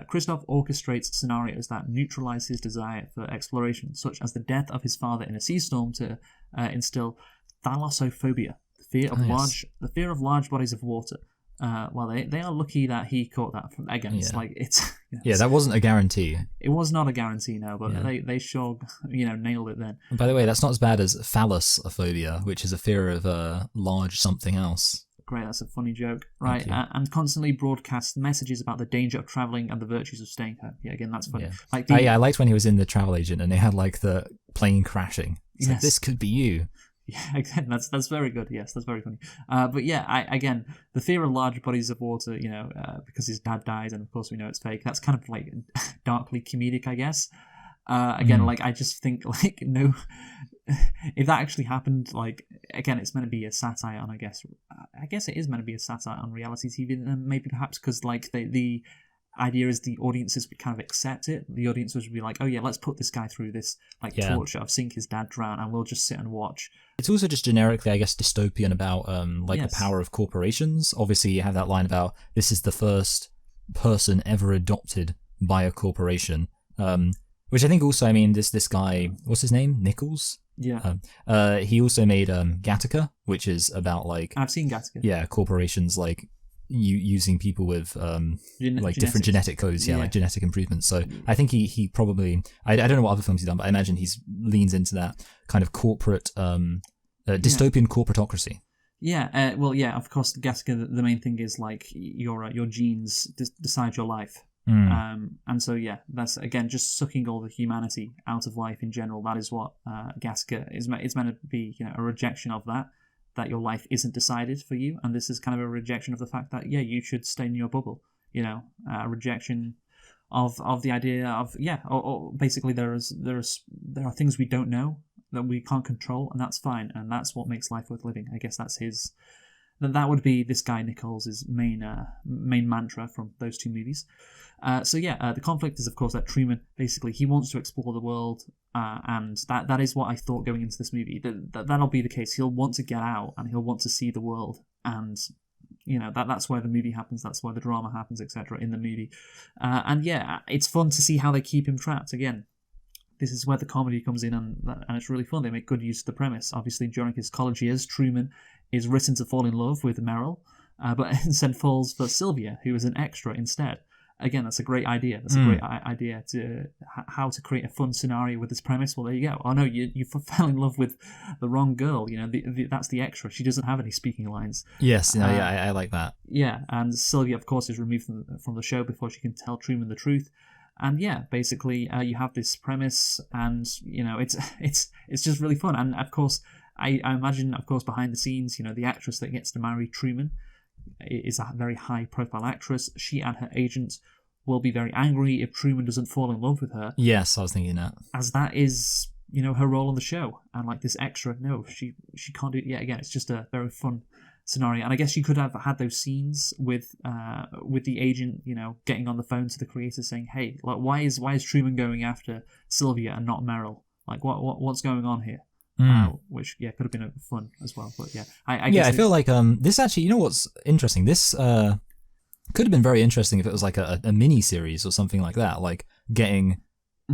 Christoph orchestrates scenarios that neutralize his desire for exploration, such as the death of his father in a sea storm, to instill thalassophobia, the fear of large bodies of water. Well, they are lucky that he caught that from. Again, it's like it's. Yeah, that wasn't a guarantee. It was not a guarantee, no, but they sure nailed it then. And by the way, that's not as bad as phallosophobia, which is a fear of large something else. Great, that's a funny joke. Right, and constantly broadcast messages about the danger of travelling and the virtues of staying home. Yeah, again, that's funny. Yeah. I liked when he was in the travel agent and they had like the plane crashing. It's like, this could be you. Yeah, again, that's very good. Yes, that's very funny. But yeah, again, the fear of large bodies of water, because his dad dies, and of course we know it's fake. That's kind of like darkly comedic, I guess. Again, like, I just think, like, no, if that actually happened, like, again, it's meant to be a satire on, I guess it is meant to be a satire on reality TV, and maybe perhaps because, like, the idea is the audiences would kind of accept it. The audiences would be like, oh yeah, let's put this guy through this torture of seeing his dad drown, and we'll just sit and watch. It's also just generically, I guess, dystopian about the power of corporations. Obviously, you have that line about this is the first person ever adopted by a corporation. Which I think also, I mean, this guy, what's his name? Nichols? Yeah. He also made Gattaca, which is about, like... I've seen Gattaca. Yeah, corporations, like, using people with, different genetic codes, like genetic improvements. So I think he probably... I don't know what other films he's done, but I imagine he leans into that kind of corporate, dystopian corporatocracy. Yeah, of course, Gattaca, the main thing is, like, your genes decide your life. And so that's again just sucking all the humanity out of life in general. That is what Gattaca is meant to be, a rejection of that your life isn't decided for you, and this is kind of a rejection of the fact that you should stay in your bubble, a rejection of the idea of or basically there are things we don't know that we can't control, and that's fine, and that's what makes life worth living. I guess that's his. That would be this guy Nichols' main mantra from those two movies. The conflict is, of course, that Truman, basically, he wants to explore the world, and that is what I thought going into this movie. That'll be the case. He'll want to get out, and he'll want to see the world, and that's where the movie happens, that's where the drama happens, etc. in the movie. It's fun to see how they keep him trapped. Again, this is where the comedy comes in, and it's really fun. They make good use of the premise. Obviously, during his college years, Truman is written to fall in love with Meryl, but instead falls for Sylvia, who is an extra instead. again, that's a great idea. That's a great idea to how to create a fun scenario with this premise. Well, there you go. Oh no, you fell in love with the wrong girl. You know, that's the extra. She doesn't have any speaking lines. Yes, I like that. Yeah, and Sylvia, of course, is removed from the show before she can tell Truman the truth. And yeah, basically, you have this premise, and you know, it's just really fun. And of course, I imagine, of course, behind the scenes, you know, the actress that gets to marry Truman is a very high-profile actress. She and her agent will be very angry if Truman doesn't fall in love with her. Yes, I was thinking that. As that is, you know, her role on the show. And like this extra, no, she can't do it yet again. It's just a very fun scenario. And I guess she could have had those scenes with the agent, you know, getting on the phone to the creator saying, hey, like, why is Truman going after Sylvia and not Meryl? Like, what's going on here? Which could have been fun as well. But yeah, I guess I feel like this actually, you know what's interesting? This could have been very interesting if it was like a mini series or something like that, like getting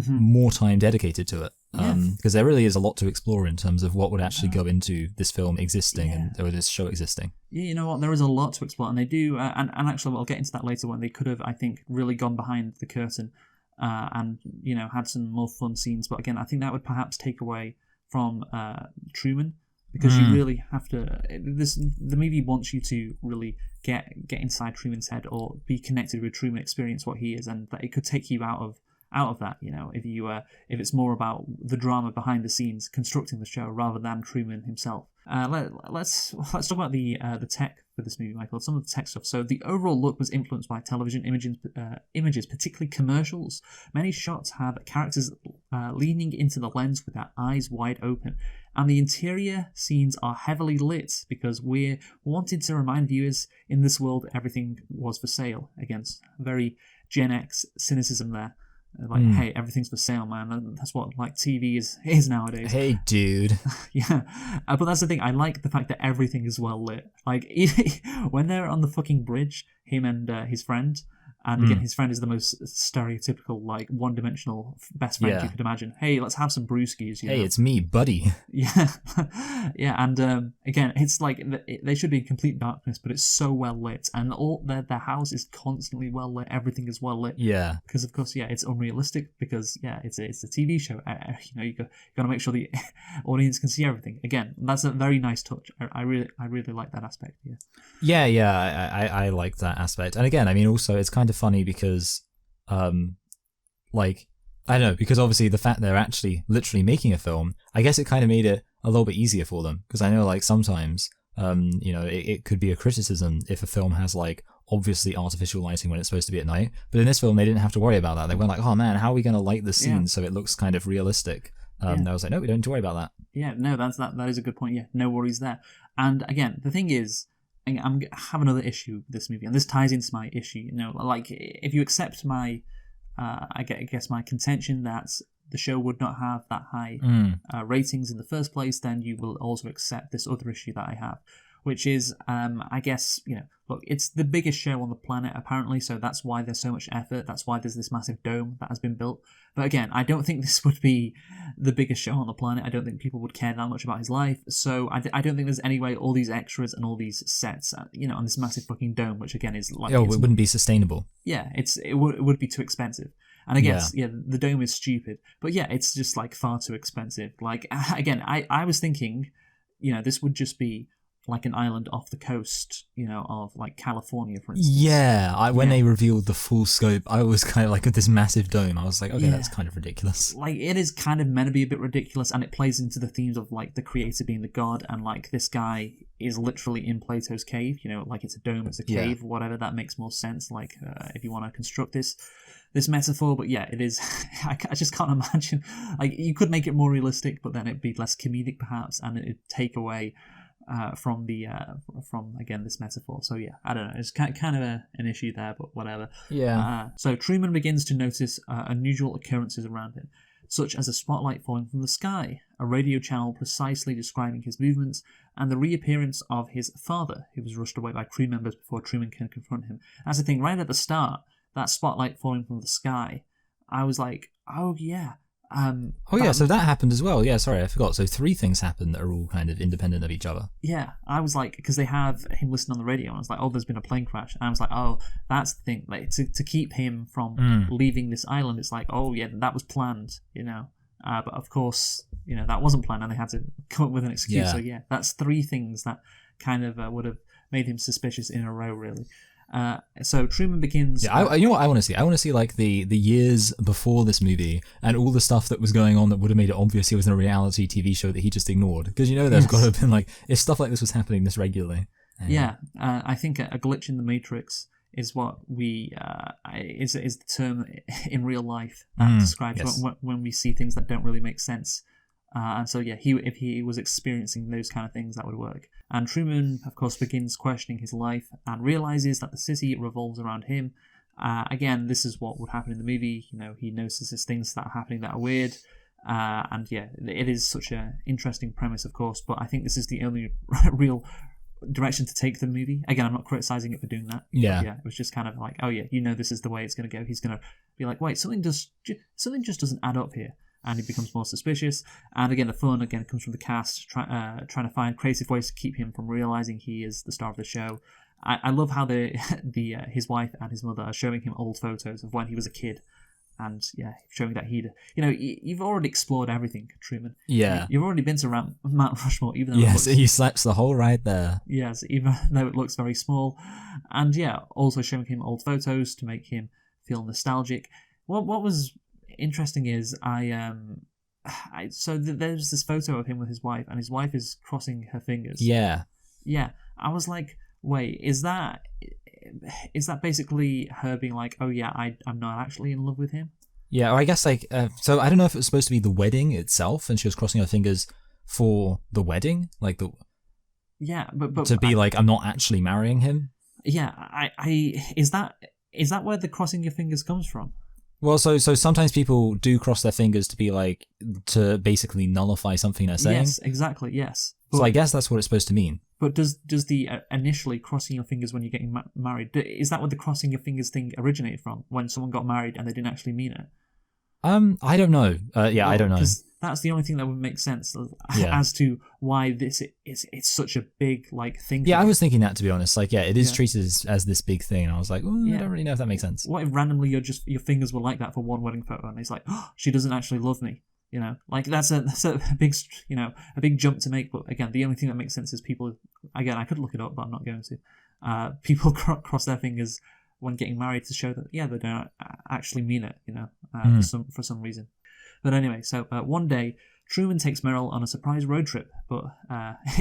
more time dedicated to it. Because there really is a lot to explore in terms of what would actually go into this film existing or this show existing. Yeah, you know what? There is a lot to explore, and they do. And actually, I'll get into that later when they could have, I think, really gone behind the curtain and you know had some more fun scenes. But again, I think that would perhaps take away from Truman, because you really have to. The movie wants you to really get inside Truman's head or be connected with Truman, experience what he is, and that it could take you out of that. You know, if it's more about the drama behind the scenes, constructing the show rather than Truman himself. Let's talk about the tech for this movie, Michael. Some of the tech stuff. So the overall look was influenced by television images, particularly commercials. Many shots have characters leaning into the lens with their eyes wide open, and the interior scenes are heavily lit because we're wanting to remind viewers in this world everything was for sale. Against very Gen X cynicism there. Like, hey, everything's for sale, man. And that's what like TV is nowadays. Hey, dude. Yeah, but that's the thing. I like the fact that everything is well lit. Like when they're on the fucking bridge, him and his friend. And again, his friend is the most stereotypical, like, one-dimensional best friend you could imagine. Hey, let's have some brewskis. Hey, it's me, buddy. Yeah, yeah. And again, it's like they should be in complete darkness, but it's so well lit, and all their house is constantly well lit. Everything is well lit. Yeah. Because of course, it's unrealistic. Because it's a TV show. You know, you got to make sure the audience can see everything. Again, that's a very nice touch. I really like that aspect. Yeah. Yeah. I like that aspect. And again, I mean, also it's kind of funny because, like, I don't know, because obviously the fact they're actually literally making a film, I guess it kind of made it a little bit easier for them. Because I know, like, sometimes, you know, it could be a criticism if a film has, like, obviously artificial lighting when it's supposed to be at night. But in this film, they didn't have to worry about that. They weren't like, oh man, how are we going to light the scene so it looks kind of realistic? I was like, no, we don't need to worry about that. Yeah, no, that is a good point. Yeah, no worries there. And again, the thing is, I have another issue with this movie, and this ties into my issue. You know, like if you accept my, I guess my contention that the show would not have that high ratings in the first place, then you will also accept this other issue that I have, which is, I guess, you know, look, it's the biggest show on the planet apparently, so that's why there's so much effort. That's why there's this massive dome that has been built. But again, I don't think this would be the biggest show on the planet. I don't think people would care that much about his life. So I don't think there's any way all these extras and all these sets, you know, on this massive fucking dome, which again is like... Oh, it wouldn't be sustainable. Yeah, it would be too expensive. And I guess, the dome is stupid. But yeah, it's just like far too expensive. Like, again, I was thinking, you know, this would just be like an island off the coast, you know, of like California, for instance. Yeah, when they revealed the full scope, I was kind of like, with this massive dome, I was like, okay, that's kind of ridiculous. Like, it is kind of meant to be a bit ridiculous, and it plays into the themes of like the creator being the god, and like this guy is literally in Plato's cave, you know, like it's a dome, it's a cave, whatever, that makes more sense, like if you want to construct this metaphor. But yeah, it is, I just can't imagine, like, you could make it more realistic, but then it'd be less comedic perhaps, and it'd take away from again this metaphor. So yeah, I don't know. It's kind of an issue there, but whatever. Yeah. So Truman begins to notice unusual occurrences around him, such as a spotlight falling from the sky, a radio channel precisely describing his movements, and the reappearance of his father, who was rushed away by crew members before Truman can confront him. That's the thing. Right at the start, that spotlight falling from the sky, I was like, oh yeah. So that happened as well. Yeah, sorry, I forgot. So 3 things happened that are all kind of independent of each other. Yeah, I was like, because they have him listening on the radio, and I was like, oh, there's been a plane crash. And I was like, oh, that's the thing. Like, to keep him from leaving this island, it's like, oh, yeah, that was planned, But of course, that wasn't planned, and they had to come up with an excuse. Yeah. So, yeah, that's 3 things that kind of would have made him suspicious in a row, really. So Truman begins. Yeah, you know what I want to see? I want to see like the years before this movie and all the stuff that was going on that would have made it obvious he was in a reality TV show that he just ignored. Because there's got to have been like, if stuff like this was happening this regularly. I think a glitch in the Matrix is what we is the term in real life that describes when we see things that don't really make sense. And so, yeah, if he was experiencing those kind of things, that would work. And Truman, of course, begins questioning his life and realizes that the city revolves around him. Again, this is what would happen in the movie. He notices things that are happening that are weird. And yeah, it is such an interesting premise, of course, but I think this is the only real direction to take the movie. Again, I'm not criticizing it for doing that. Yeah. It was just kind of like, oh yeah, this is the way it's going to go. He's going to be like, wait, something just doesn't add up here. And he becomes more suspicious. And again, the fun comes from the cast trying to find creative ways to keep him from realizing he is the star of the show. I love how his wife and his mother are showing him old photos of when he was a kid, and yeah, showing that you've already explored everything, Truman. Yeah, you've already been to Mount Rushmore, even though he slept the whole ride there. Yes, even though it looks very small, and yeah, also showing him old photos to make him feel nostalgic. What was interesting is there's this photo of him with his wife, and his wife is crossing her fingers. Yeah. I was like, wait, is that basically her being like, oh yeah, I'm not actually in love with him? Yeah, or I guess like so I don't know if it was supposed to be the wedding itself, and she was crossing her fingers for the wedding, like the but to be like, I'm not actually marrying him. Yeah, is that where the crossing your fingers comes from? Well, so sometimes people do cross their fingers to be like, to basically nullify something they're saying. Yes, exactly, yes. But, so I guess that's what it's supposed to mean. But does the initially crossing your fingers when you're getting married, is that where the crossing your fingers thing originated from? When someone got married and they didn't actually mean it? I don't know. I don't know. That's the only thing that would make sense as to why it's such a big thing. Yeah, I was thinking that, to be honest. Like, yeah, it is treated as this big thing, and I was like, I don't really know if that makes sense. What if randomly your fingers were like that for one wedding photo, and it's like, oh, she doesn't actually love me? That's a big a big jump to make. But again, the only thing that makes sense is people. Again, I could look it up, but I'm not going to. People cross their fingers when getting married to show that they don't actually mean it, for some reason. But anyway, so one day Truman takes Meryl on a surprise road trip, but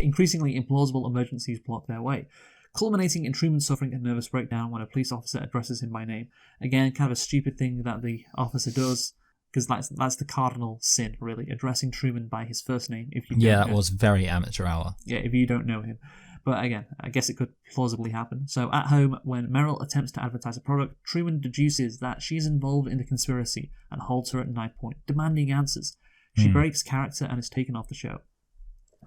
increasingly implausible emergencies block their way, culminating in Truman suffering a nervous breakdown when a police officer addresses him by name. Again, kind of a stupid thing that the officer does, because that's the cardinal sin, really, addressing Truman by his first name. That was very amateur hour. Yeah, if you don't know him. But again, I guess it could plausibly happen. So at home, when Meryl attempts to advertise a product, Truman deduces that she is involved in the conspiracy and holds her at knife point, demanding answers. She breaks character and is taken off the show.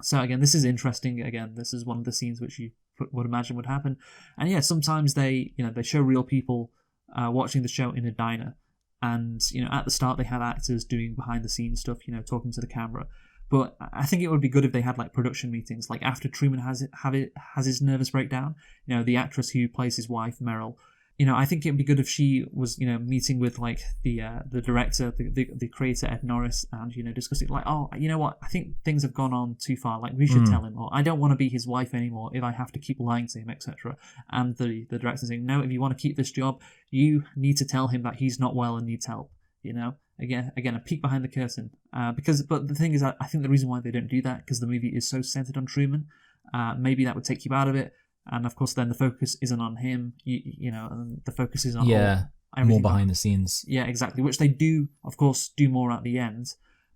So again, this is interesting. Again, this is one of the scenes which you would imagine would happen. And yeah, sometimes they show real people watching the show in a diner. And, at the start they have actors doing behind the scenes stuff, talking to the camera. But I think it would be good if they had production meetings, like after Truman has his nervous breakdown. The actress who plays his wife, Meryl. I think it would be good if she was meeting with the director, the creator Ed Norris, and discussing oh, you know what, I think things have gone on too far. We should tell him, or I don't want to be his wife anymore if I have to keep lying to him, etc. And the director saying, no, if you want to keep this job, you need to tell him that he's not well and needs help. Again, a peek behind the curtain. But the thing is, I think the reason why they don't do that, because the movie is so centered on Truman, maybe that would take you out of it. And of course, then the focus isn't on him. And the focus is on more behind the scenes. Yeah, exactly. Which they do, of course, do more at the end.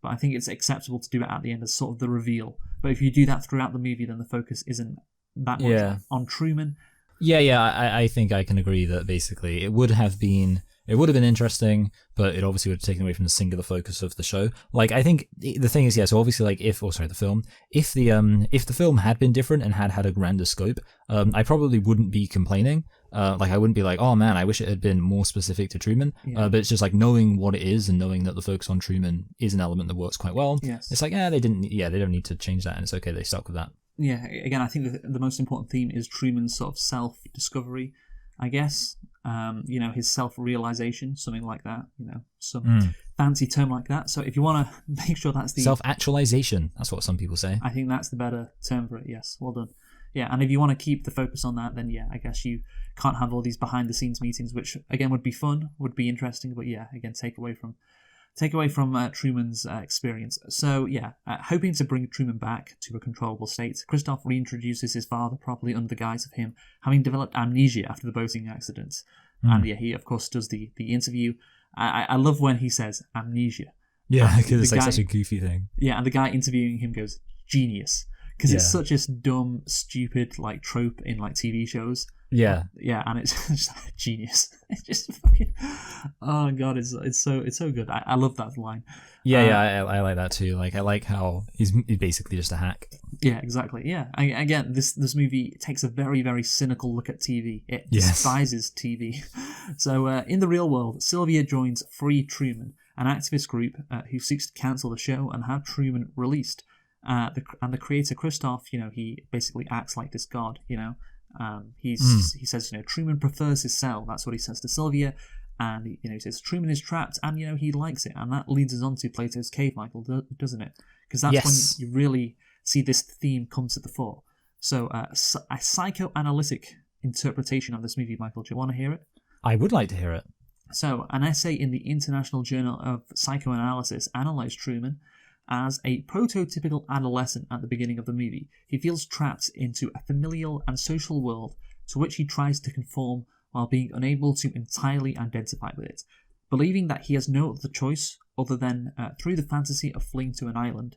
But I think it's acceptable to do it at the end as sort of the reveal. But if you do that throughout the movie, then the focus isn't that much on Truman. I think I can agree that basically it would have been interesting, but it obviously would have taken away from the singular focus of the show. I think the thing is, so obviously, if the film had been different and had a grander scope, I probably wouldn't be complaining. Like I wouldn't be like, oh man, I wish it had been more specific to Truman. But it's just like knowing what it is and knowing that the focus on Truman is an element that works quite well. Yes. It's like, they don't need to change that, and it's okay, they stuck with that. Yeah, again, I think the most important theme is Truman's sort of self-discovery, I guess. His self-realization, something like that. Some fancy term like that. So if you want to make sure that's the self-actualization, that's what some people say. I think that's the better term for it. Yes, well done. Yeah, and if you want to keep the focus on that, then I guess you can't have all these behind-the-scenes meetings, which again would be fun, would be interesting, but again take away from Truman's experience. So hoping to bring Truman back to a controllable state, Christoph reintroduces his father properly under the guise of him having developed amnesia after the boating accident. And he of course does the interview. I love when he says amnesia. Yeah, because it's like such a goofy thing. Yeah, and the guy interviewing him goes, genius. Because it's such a dumb, stupid like trope in like TV shows. Yeah, and it's just genius. It's just fucking. Oh god, it's so good. I love that line. I like that too. Like I like how he's basically just a hack. Yeah, exactly. Yeah, again, this movie takes a very, very cynical look at TV. It despises TV. So in the real world, Sylvia joins Free Truman, an activist group who seeks to cancel the show and have Truman released. The creator Christoph, he basically acts like this god. He says, Truman prefers his cell. That's what he says to Sylvia, and he says Truman is trapped, and he likes it, and that leads us on to Plato's cave, Michael, doesn't it? Because that's when you really see this theme come to the fore. So a psychoanalytic interpretation of this movie, Michael. Do you want to hear it? I would like to hear it. So an essay in the International Journal of Psychoanalysis analysed Truman as a prototypical adolescent at the beginning of the movie. He feels trapped into a familial and social world to which he tries to conform while being unable to entirely identify with it. Believing that he has no other choice other than through the fantasy of fleeing to an island.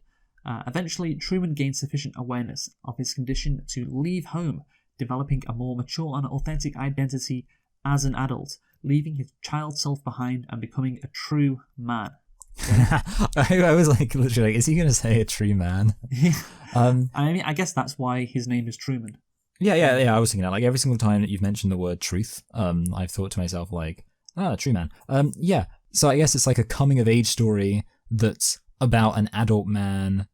Eventually, Truman gains sufficient awareness of his condition to leave home, developing a more mature and authentic identity as an adult, leaving his child self behind and becoming a true man. I was like, literally, is he going to say a true man? I guess that's why his name is Truman. Yeah. I was thinking that. Like every single time that you've mentioned the word truth, I've thought to myself like, true man. So I guess it's like a coming of age story that's about an adult man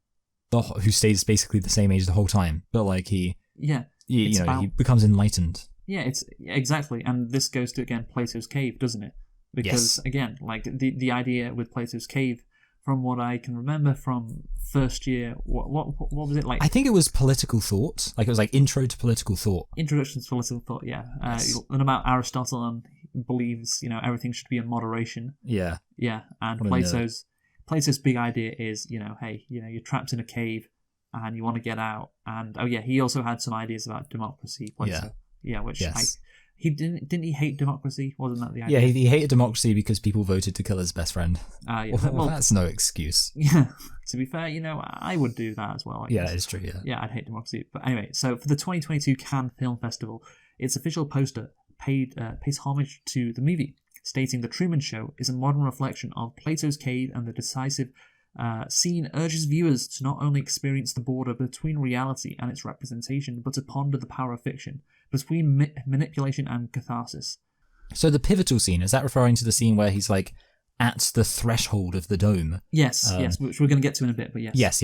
who stays basically the same age the whole time, but like he becomes enlightened. Yeah, it's exactly, and this goes to again Plato's cave, doesn't it? Because again, like the idea with Plato's cave, from what I can remember from first year, what was it like? I think it was political thought. Like it was like intro to political thought. Introduction to political thought. Yeah, and about Aristotle and believes everything should be in moderation. Yeah. And Plato's big idea is hey, you're trapped in a cave and you want to get out. And he also had some ideas about democracy. Plato. Yeah, which he didn't he hate democracy? Wasn't that the idea? Yeah, he hated democracy because people voted to kill his best friend. Well, that's no excuse. Yeah, to be fair, I would do that as well. Yeah, it's true. Yeah, I'd hate democracy. But anyway, so for the 2022 Cannes Film Festival, its official poster pays homage to the movie, stating the Truman Show is a modern reflection of Plato's cave, and the decisive scene urges viewers to not only experience the border between reality and its representation, but to ponder the power of fiction, between manipulation and catharsis. So the pivotal scene, is that referring to the scene where he's like at the threshold of the dome? Yes, which we're going to get to in a bit, but yes.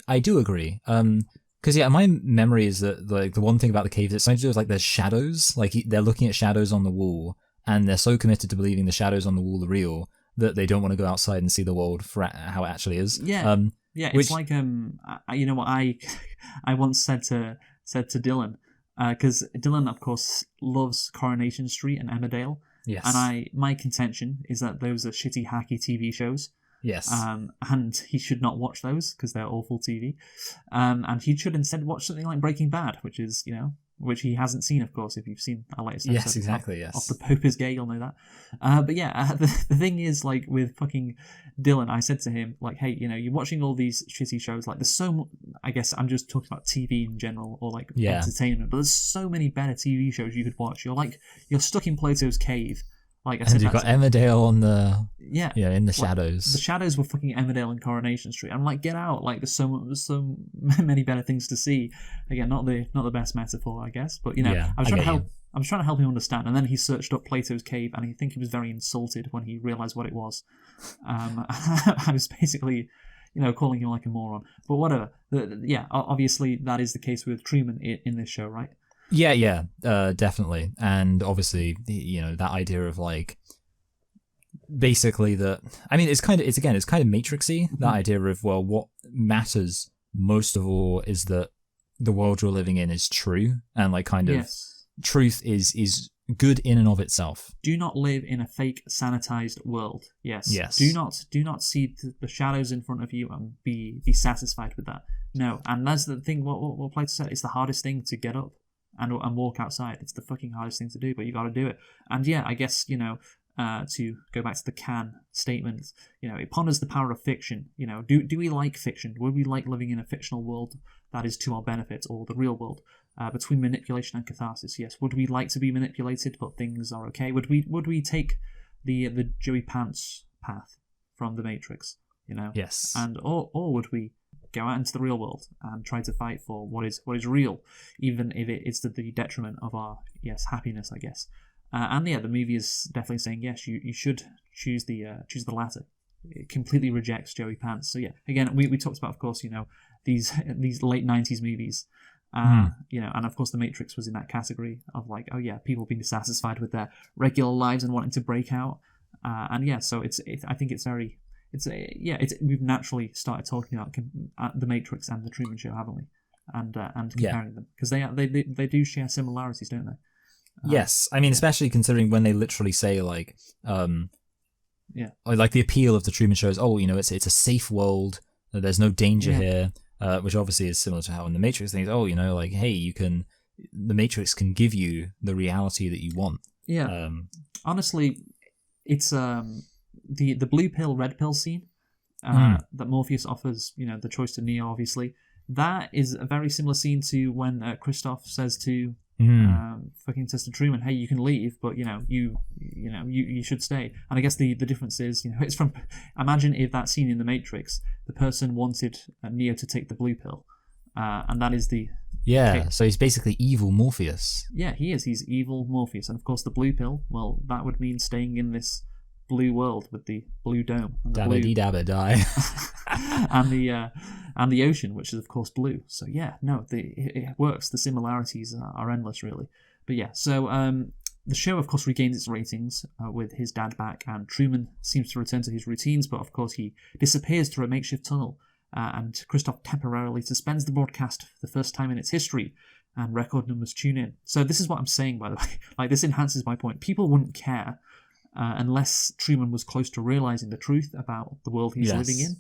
I do agree. Because my memory is that like the one thing about the cave that's something to do with like there's shadows, like they're looking at shadows on the wall, and they're so committed to believing the shadows on the wall are real that they don't want to go outside and see the world for how it actually is. Yeah, it's like I once said to Dylan, because Dylan of course loves Coronation Street and Emmerdale. Yes, and my contention is that those are shitty hacky TV shows. Yes, and he should not watch those because they're awful TV. And he should instead watch something like Breaking Bad, which is which he hasn't seen, of course. If you've seen our latest episode, yes, exactly, yes. Off the Pope is Gay, you'll know that. But the thing is, like with fucking Dylan, I said to him, like, hey, you're watching all these shitty shows. Like, there's so. I guess I'm just talking about TV in general, or like entertainment. But there's so many better TV shows you could watch. You're stuck in Plato's cave. Like, And you've got Emmerdale on the in the shadows. The shadows were fucking Emmerdale and Coronation Street. I'm like, get out! Like, there's so many better things to see. Again, not the best metaphor, I guess, but I was trying to help. I was trying to help him understand, and then he searched up Plato's cave, and I think he was very insulted when he realized what it was. I was basically, calling him like a moron. But whatever. Obviously that is the case with Truman in this show, right? Yeah, definitely. And obviously, that idea of like, basically it's kind of Matrixy, Mm-hmm. that idea of, well, what matters most of all is that the world you're living in is true, and like kind of Yes. truth is good in and of itself. Do not live in a fake, sanitized world. Yes. Yes. Do not see the shadows in front of you and be satisfied with that. No. And that's the thing. What Plato said. It's the hardest thing to get up and walk outside. It's the fucking hardest thing to do, but you got to do it. And yeah, I guess to go back to the Can statement, it ponders the power of fiction. Do we like fiction? Would we like living in a fictional world that is to our benefit, or the real world? Between manipulation and catharsis, yes. Would we like to be manipulated, but things are okay? Would we take the Joey Pants path from the Matrix? Yes. And or would we go out into the real world and try to fight for what is real, even if it is to the detriment of our happiness, I guess. And the movie is definitely saying yes, you should choose the latter. It completely rejects Joey Pants. So yeah, again, we talked about, of course, these late 90s movies. And of course the Matrix was in that category of like, oh yeah, people being dissatisfied with their regular lives and wanting to break out. So I think we've naturally started talking about the Matrix and the Truman Show, haven't we? And comparing them, because they do share similarities, don't they? Yes, I mean, especially considering when they literally say like, like the appeal of the Truman Show is, it's a safe world, there's no danger here. Which obviously is similar to how in the Matrix things, like, hey, the Matrix can give you the reality that you want. Yeah. Honestly, it's the blue pill, red pill scene that Morpheus offers, the choice to Neo, obviously. That is a very similar scene to when Christoph says to says to Truman, hey, you can leave, but you should stay. And I guess the difference is, it's from, imagine if that scene in the Matrix, the person wanted Neo to take the blue pill, and that is the so he's basically evil Morpheus. Yeah, he is. He's evil Morpheus, and of course the blue pill, well, that would mean staying in this blue world with the blue dome and the dabba dee dabba die. and the ocean, which is of course blue. So yeah, no, it works. The similarities are endless, really. But yeah, so the show of course regains its ratings with his dad back, and Truman seems to return to his routines, but of course he disappears through a makeshift tunnel, and Christoph temporarily suspends the broadcast for the first time in its history, and record numbers tune in. So this is what I'm saying, by the way. Like, this enhances my point. People wouldn't care unless Truman was close to realizing the truth about the world he's living in.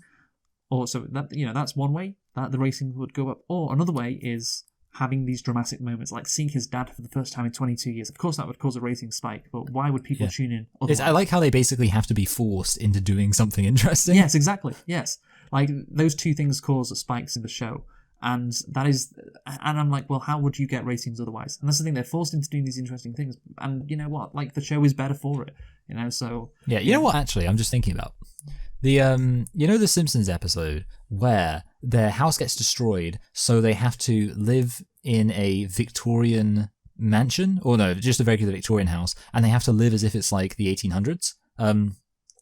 Or so that that's one way that the rating would go up. Or another way is having these dramatic moments, like seeing his dad for the first time in 22 years. Of course, that would cause a rating spike, but why would people tune in otherwise? I like how they basically have to be forced into doing something interesting. Yes, exactly. Yes, like those two things cause spikes in the show. And I'm like, well, how would you get ratings otherwise? And that's the thing, they're forced into doing these interesting things. And you know what? Like, the show is better for it. So... Yeah, you know what, actually, I'm just thinking about? The, the Simpsons episode where their house gets destroyed, so they have to live in a Victorian mansion? Or no, just a regular Victorian house, and they have to live as if it's like the 1800s?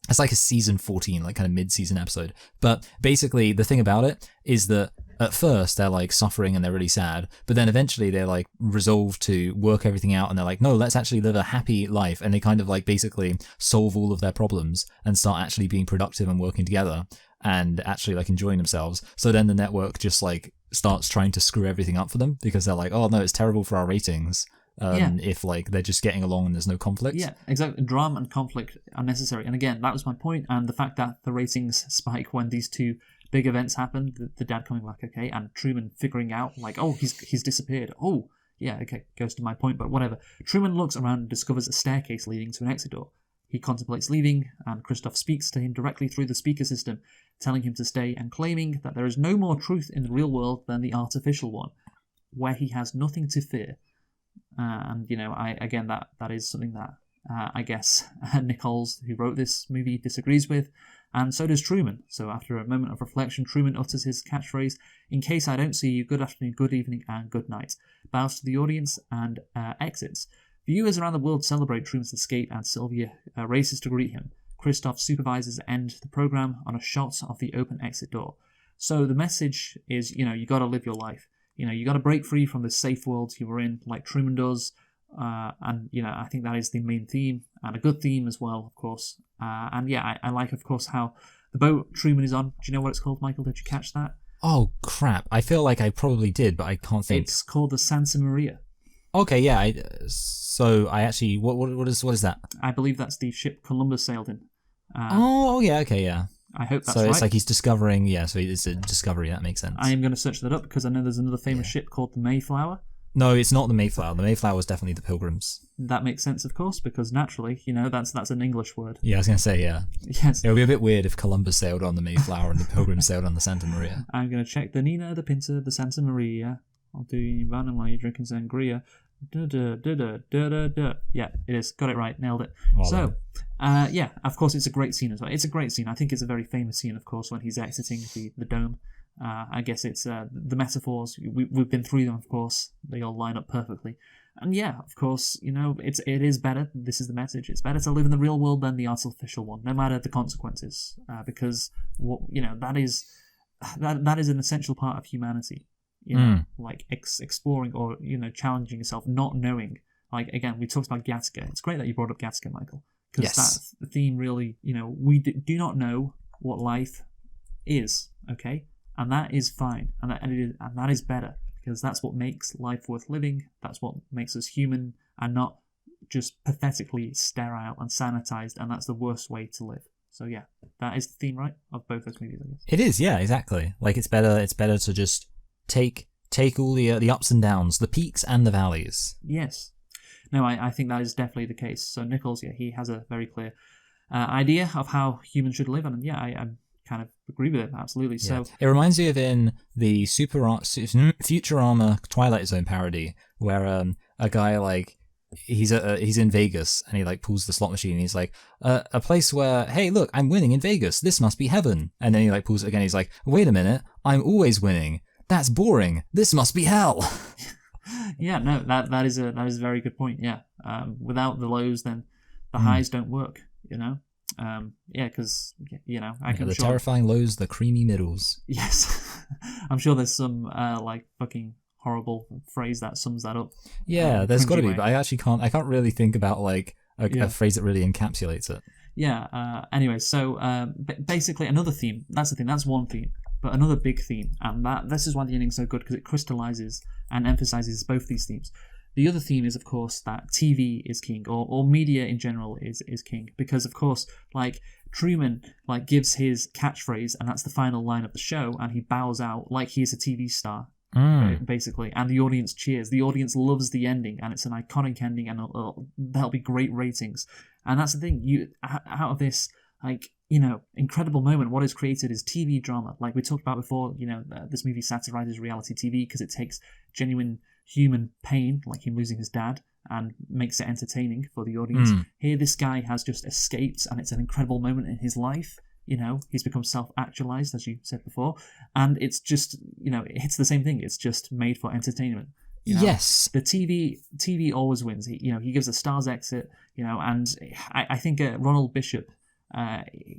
It's like a season 14, like kind of mid-season episode. But basically, the thing about it is that at first they're like suffering and they're really sad, but then eventually they're like resolved to work everything out, and they're like, no, let's actually live a happy life. And they kind of like basically solve all of their problems and start actually being productive and working together and actually like enjoying themselves. So then the network just like starts trying to screw everything up for them, because they're like, oh no, it's terrible for our ratings. If like they're just getting along and there's no conflict. Yeah, exactly. Drama and conflict are necessary. And again, that was my point. And the fact that the ratings spike when these two big events happen, the dad coming back, okay, and Truman figuring out like, oh, he's disappeared. Oh, yeah, okay, goes to my point, but whatever. Truman looks around and discovers a staircase leading to an exit door. He contemplates leaving, and Christoph speaks to him directly through the speaker system, telling him to stay and claiming that there is no more truth in the real world than the artificial one, where he has nothing to fear. And I again, that is something that I guess Nichols, who wrote this movie, disagrees with, and so does Truman. So after a moment of reflection, Truman utters his catchphrase, "In case I don't see you, good afternoon, good evening, and good night," bows to the audience and exits. Viewers around the world celebrate Truman's escape, and Sylvia races to greet him. Christoph supervises end the program on a shot of the open exit door. So the message is, you got to live your life. You got to break free from this safe world you were in, like Truman does. And I think that is the main theme, and a good theme as well, of course. And yeah, I like, of course, how the boat Truman is on. Do you know what it's called, Michael? Did you catch that? Oh crap! I feel like I probably did, but I can't think. It's called the Santa Maria. Okay, yeah. So I actually, what is that? I believe that's the ship Columbus sailed in. Oh yeah, okay, yeah. I hope that's so right. It's like he's discovering. Yeah, so it's a discovery. That makes sense. I am going to search that up because I know there's another famous ship called the Mayflower. No, it's not the Mayflower. The Mayflower was definitely the Pilgrims. That makes sense, of course, because naturally, that's an English word. Yeah, I was going to say, yeah. Yes. It would be a bit weird if Columbus sailed on the Mayflower and the Pilgrims sailed on the Santa Maria. I'm going to check the Nina, the Pinta, the Santa Maria. I'll do you random while you're drinking sangria. Yeah, it is. Got it right. Nailed it. Well so, yeah, of course, it's a great scene as well. It's a great scene. I think it's a very famous scene, of course, when he's exiting the dome. I guess it's the metaphors. We've been through them, of course. They all line up perfectly. And yeah, of course, it is better. This is the message. It's better to live in the real world than the artificial one, no matter the consequences. Because that is an essential part of humanity. Like exploring or challenging yourself, not knowing. Like again, we talked about Gattaca. It's great that you brought up Gattaca, Michael, because that's the theme. Really, we do not know what life is. Okay. And that is fine, and that is better, because that's what makes life worth living. That's what makes us human, and not just pathetically sterile and sanitized. And that's the worst way to live. So yeah, that is the theme, right, of both those movies, I guess. It is, yeah, exactly. Like it's better to just take all the ups and downs, the peaks and the valleys. Yes. No, I think that is definitely the case. So Nichols, yeah, he has a very clear idea of how humans should live, and yeah, I'm kind of agree with it, absolutely. Yeah. So it reminds me of in the Futurama Twilight Zone parody, where a guy like he's in Vegas and he like pulls the slot machine and he's like a place where, hey look, I'm winning in Vegas, this must be heaven, and then he like pulls it again, he's like, wait a minute, I'm always winning, that's boring, this must be hell. Yeah, no, that is a very good point. Yeah, without the lows, then the highs don't work. Yeah, because the terrifying lows, the creamy middles. Yes, I'm sure there's some like fucking horrible phrase that sums that up. Yeah, there's got to be, but I actually can't. I can't really think about like a phrase that really encapsulates it. Yeah. Anyway, so basically another theme. That's the thing. That's one theme, but another big theme, and this is why the ending's so good, because it crystallizes and emphasizes both these themes. The other theme is, of course, that TV is king, or media in general is king, because, of course, like Truman gives his catchphrase, and that's the final line of the show, and he bows out like he is a TV star, basically, and the audience cheers. The audience loves the ending, and it's an iconic ending, and there'll be great ratings. And that's the thing. You out of this incredible moment, what is created is TV drama. Like we talked about before, this movie satirizes reality TV because it takes genuine human pain, like him losing his dad, and makes it entertaining for the audience. Here, this guy has just escaped, and it's an incredible moment in his life. He's become self-actualized, as you said before, and it's just, it's the same thing. It's just made for entertainment. Yes, the TV always wins. He gives a star's exit. And I think Ronald Bishop,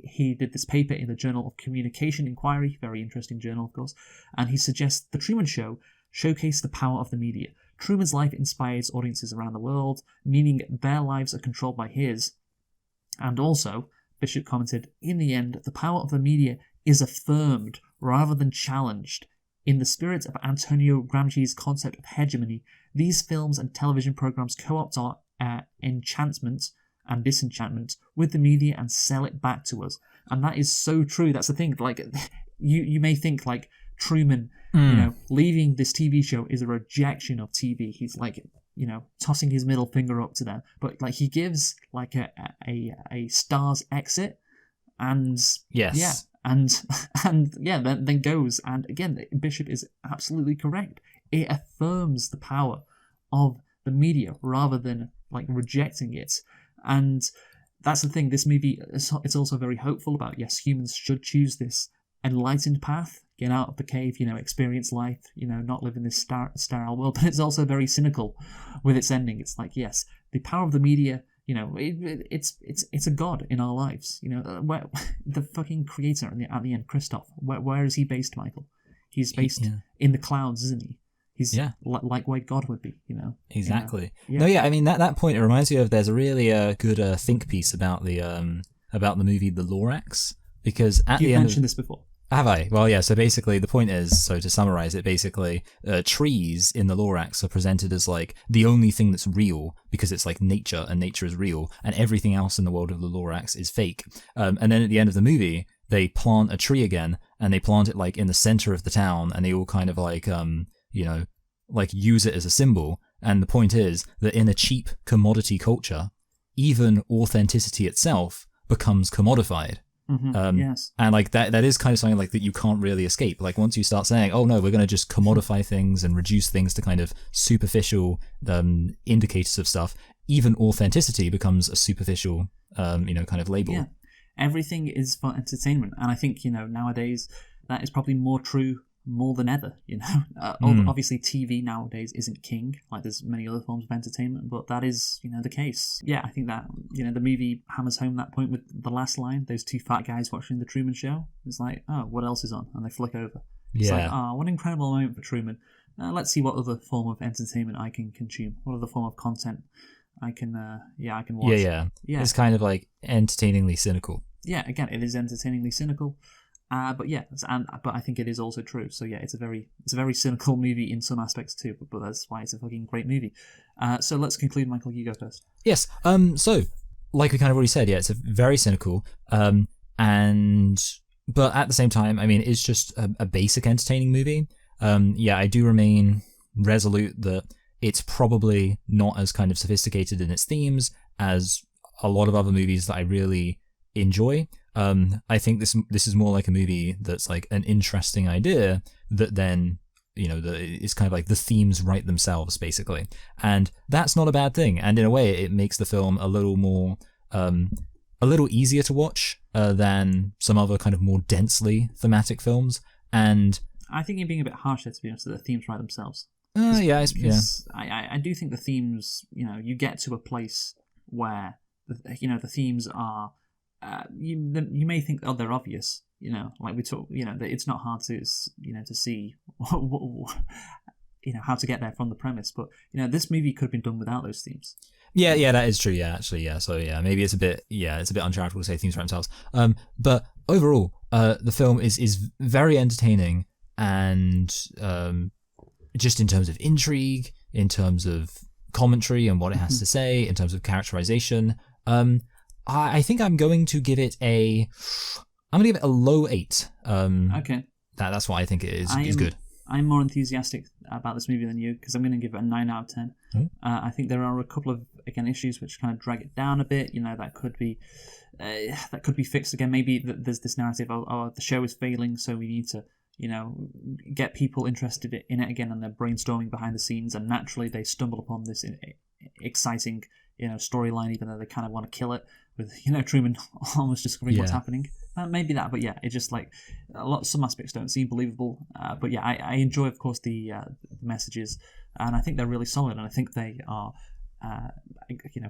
he did this paper in the Journal of Communication Inquiry, very interesting journal, of course, and he suggests the Truman Show showcased the power of the media. Truman's life inspires audiences around the world, meaning their lives are controlled by his. And also, Bishop commented, in the end, the power of the media is affirmed rather than challenged. In the spirit of Antonio Gramsci's concept of hegemony, these films and television programs co-opt our enchantment and disenchantment with the media and sell it back to us. And that is so true. That's the thing. Like, you may think like Truman, leaving this TV show is a rejection of TV. He's like, tossing his middle finger up to them. But like he gives like a star's exit, and then goes. And again, Bishop is absolutely correct. It affirms the power of the media rather than like rejecting it. And that's the thing. This movie, it's also very hopeful about, yes, humans should choose this enlightened path, get out of the cave, experience life, not live in this sterile world. But it's also very cynical with its ending. It's like, yes, the power of the media, it's a god in our lives. Where, the fucking creator at the end, Christoph, where is he based, Michael? He's based in the clouds, isn't he? He's like where God would be, Exactly. No, I mean that point, it reminds me of, there's a really good think piece about the movie The Lorax, because at the end, you've mentioned this before. Have I? Well, yeah. So basically, the point is, so to summarize it, basically, trees in the Lorax are presented as like the only thing that's real, because it's like nature, and nature is real, and everything else in the world of the Lorax is fake. And then at the end of the movie, they plant a tree again, and they plant it like in the center of the town, and they all kind of like like use it as a symbol. And the point is that in a cheap commodity culture, even authenticity itself becomes commodified. Yes. And like that is kind of something like that you can't really escape. Like once you start saying, oh no, we're going to just commodify things and reduce things to kind of superficial indicators of stuff, even authenticity becomes a superficial kind of label. Yeah. Everything is for entertainment. And I think, nowadays that is probably more true more than ever, Obviously TV nowadays isn't king, like there's many other forms of entertainment, but that is, the case. Yeah, I think that, the movie hammers home that point with the last line, those two fat guys watching the Truman Show. It's like, oh, what else is on? And they flick over. It's like, oh, what an incredible moment for Truman. Let's see what other form of entertainment I can consume. What other form of content I can watch. Yeah. It's kind of like entertainingly cynical. Yeah, again, it is entertainingly cynical. But I think it is also true. So yeah, it's a very cynical movie in some aspects too. But that's why it's a fucking great movie. So let's conclude, Michael. You go first. Yes. So like we kind of already said, it's a very cynical. But at the same time, I mean, it's just a basic entertaining movie. I do remain resolute that it's probably not as kind of sophisticated in its themes as a lot of other movies that I really enjoy. I think this is more like a movie that's like an interesting idea that then, it's kind of like the themes write themselves, basically. And that's not a bad thing. And in a way, it makes the film a little more, a little easier to watch than some other kind of more densely thematic films. And I think you're being a bit harsh there, to be honest, that the themes write themselves. I do think the themes, you get to a place where, the themes are, you may think, oh, they're obvious, like we talk, that it's not hard to, to see, how to get there from the premise. But this movie could have been done without those themes. Yeah, that is true. Yeah, actually, yeah. So yeah, maybe it's a bit uncharitable to say themes for themselves. But overall, the film is very entertaining, and just in terms of intrigue, in terms of commentary and what it has to say, in terms of characterization, I think I'm going to give it a low 8. Okay. That's what I think it is good. I'm more enthusiastic about this movie than you, because I'm going to give it a 9 out of 10. I think there are a couple of, again, issues which kind of drag it down a bit. That could be fixed again. Maybe there's this narrative, the show is failing, so we need to, get people interested in it again, and they're brainstorming behind the scenes, and naturally they stumble upon this exciting, storyline, even though they kind of want to kill it, with Truman almost discovering what's happening. Maybe that, but yeah, it just like some aspects don't seem believable. But yeah, I enjoy, of course, the messages, and I think they're really solid, and I think they are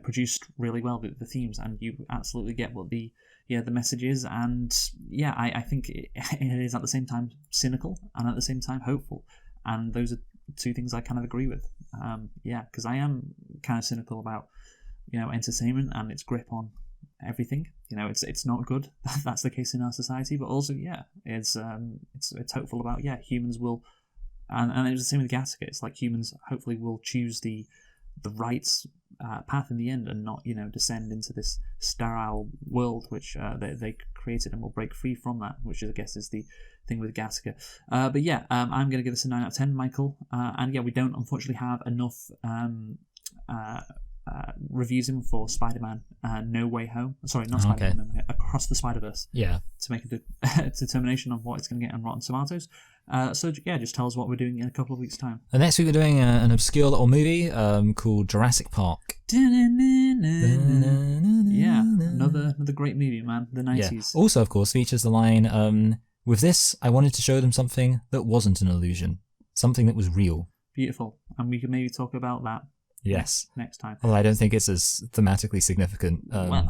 produced really well, the themes, and you absolutely get what the message is. And yeah, I think it is at the same time cynical and at the same time hopeful, and those are two things I kind of agree with. Because I am kind of cynical about entertainment and its grip on everything. It's not good. That's the case in our society, but also it's hopeful about humans will, and it was the same with Gattaca. It's like humans hopefully will choose the right path in the end, and not descend into this sterile world which they created, and will break free from that, which I guess is the thing with Gattaca. I'm going to give this a 9 out of 10, Michael. And we don't unfortunately have enough reviews him for Spider-Man No Way Home. Sorry, not Spider-Man, No Way Home, Across the Spider-Verse. Yeah. To make a determination on what it's going to get on Rotten Tomatoes. So yeah, just tell us what we're doing in a couple of weeks' time. And next week we're doing an obscure little movie called Jurassic Park. Yeah, another great movie, man. The 90s. Yeah. Also, of course, features the line, with this, I wanted to show them something that wasn't an illusion. Something that was real. Beautiful. And we can maybe talk about that. Yes. Next time. Although I don't think it's as thematically significant. Well,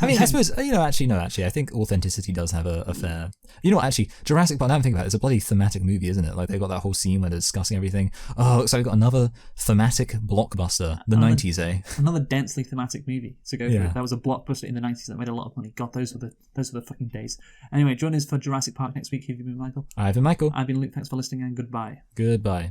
I mean, I suppose, actually, I think authenticity does have a fair... actually, Jurassic Park, now I'm thinking about it, it's a bloody thematic movie, isn't it? Like, they've got that whole scene where they're discussing everything. Oh, looks like we've got another thematic blockbuster. The 90s, eh? Another densely thematic movie to go through. That was a blockbuster in the 90s that made a lot of money. God, those were the fucking days. Anyway, join us for Jurassic Park next week. Have you been Michael? I've been Michael. I've been Luke. Thanks for listening and goodbye. Goodbye.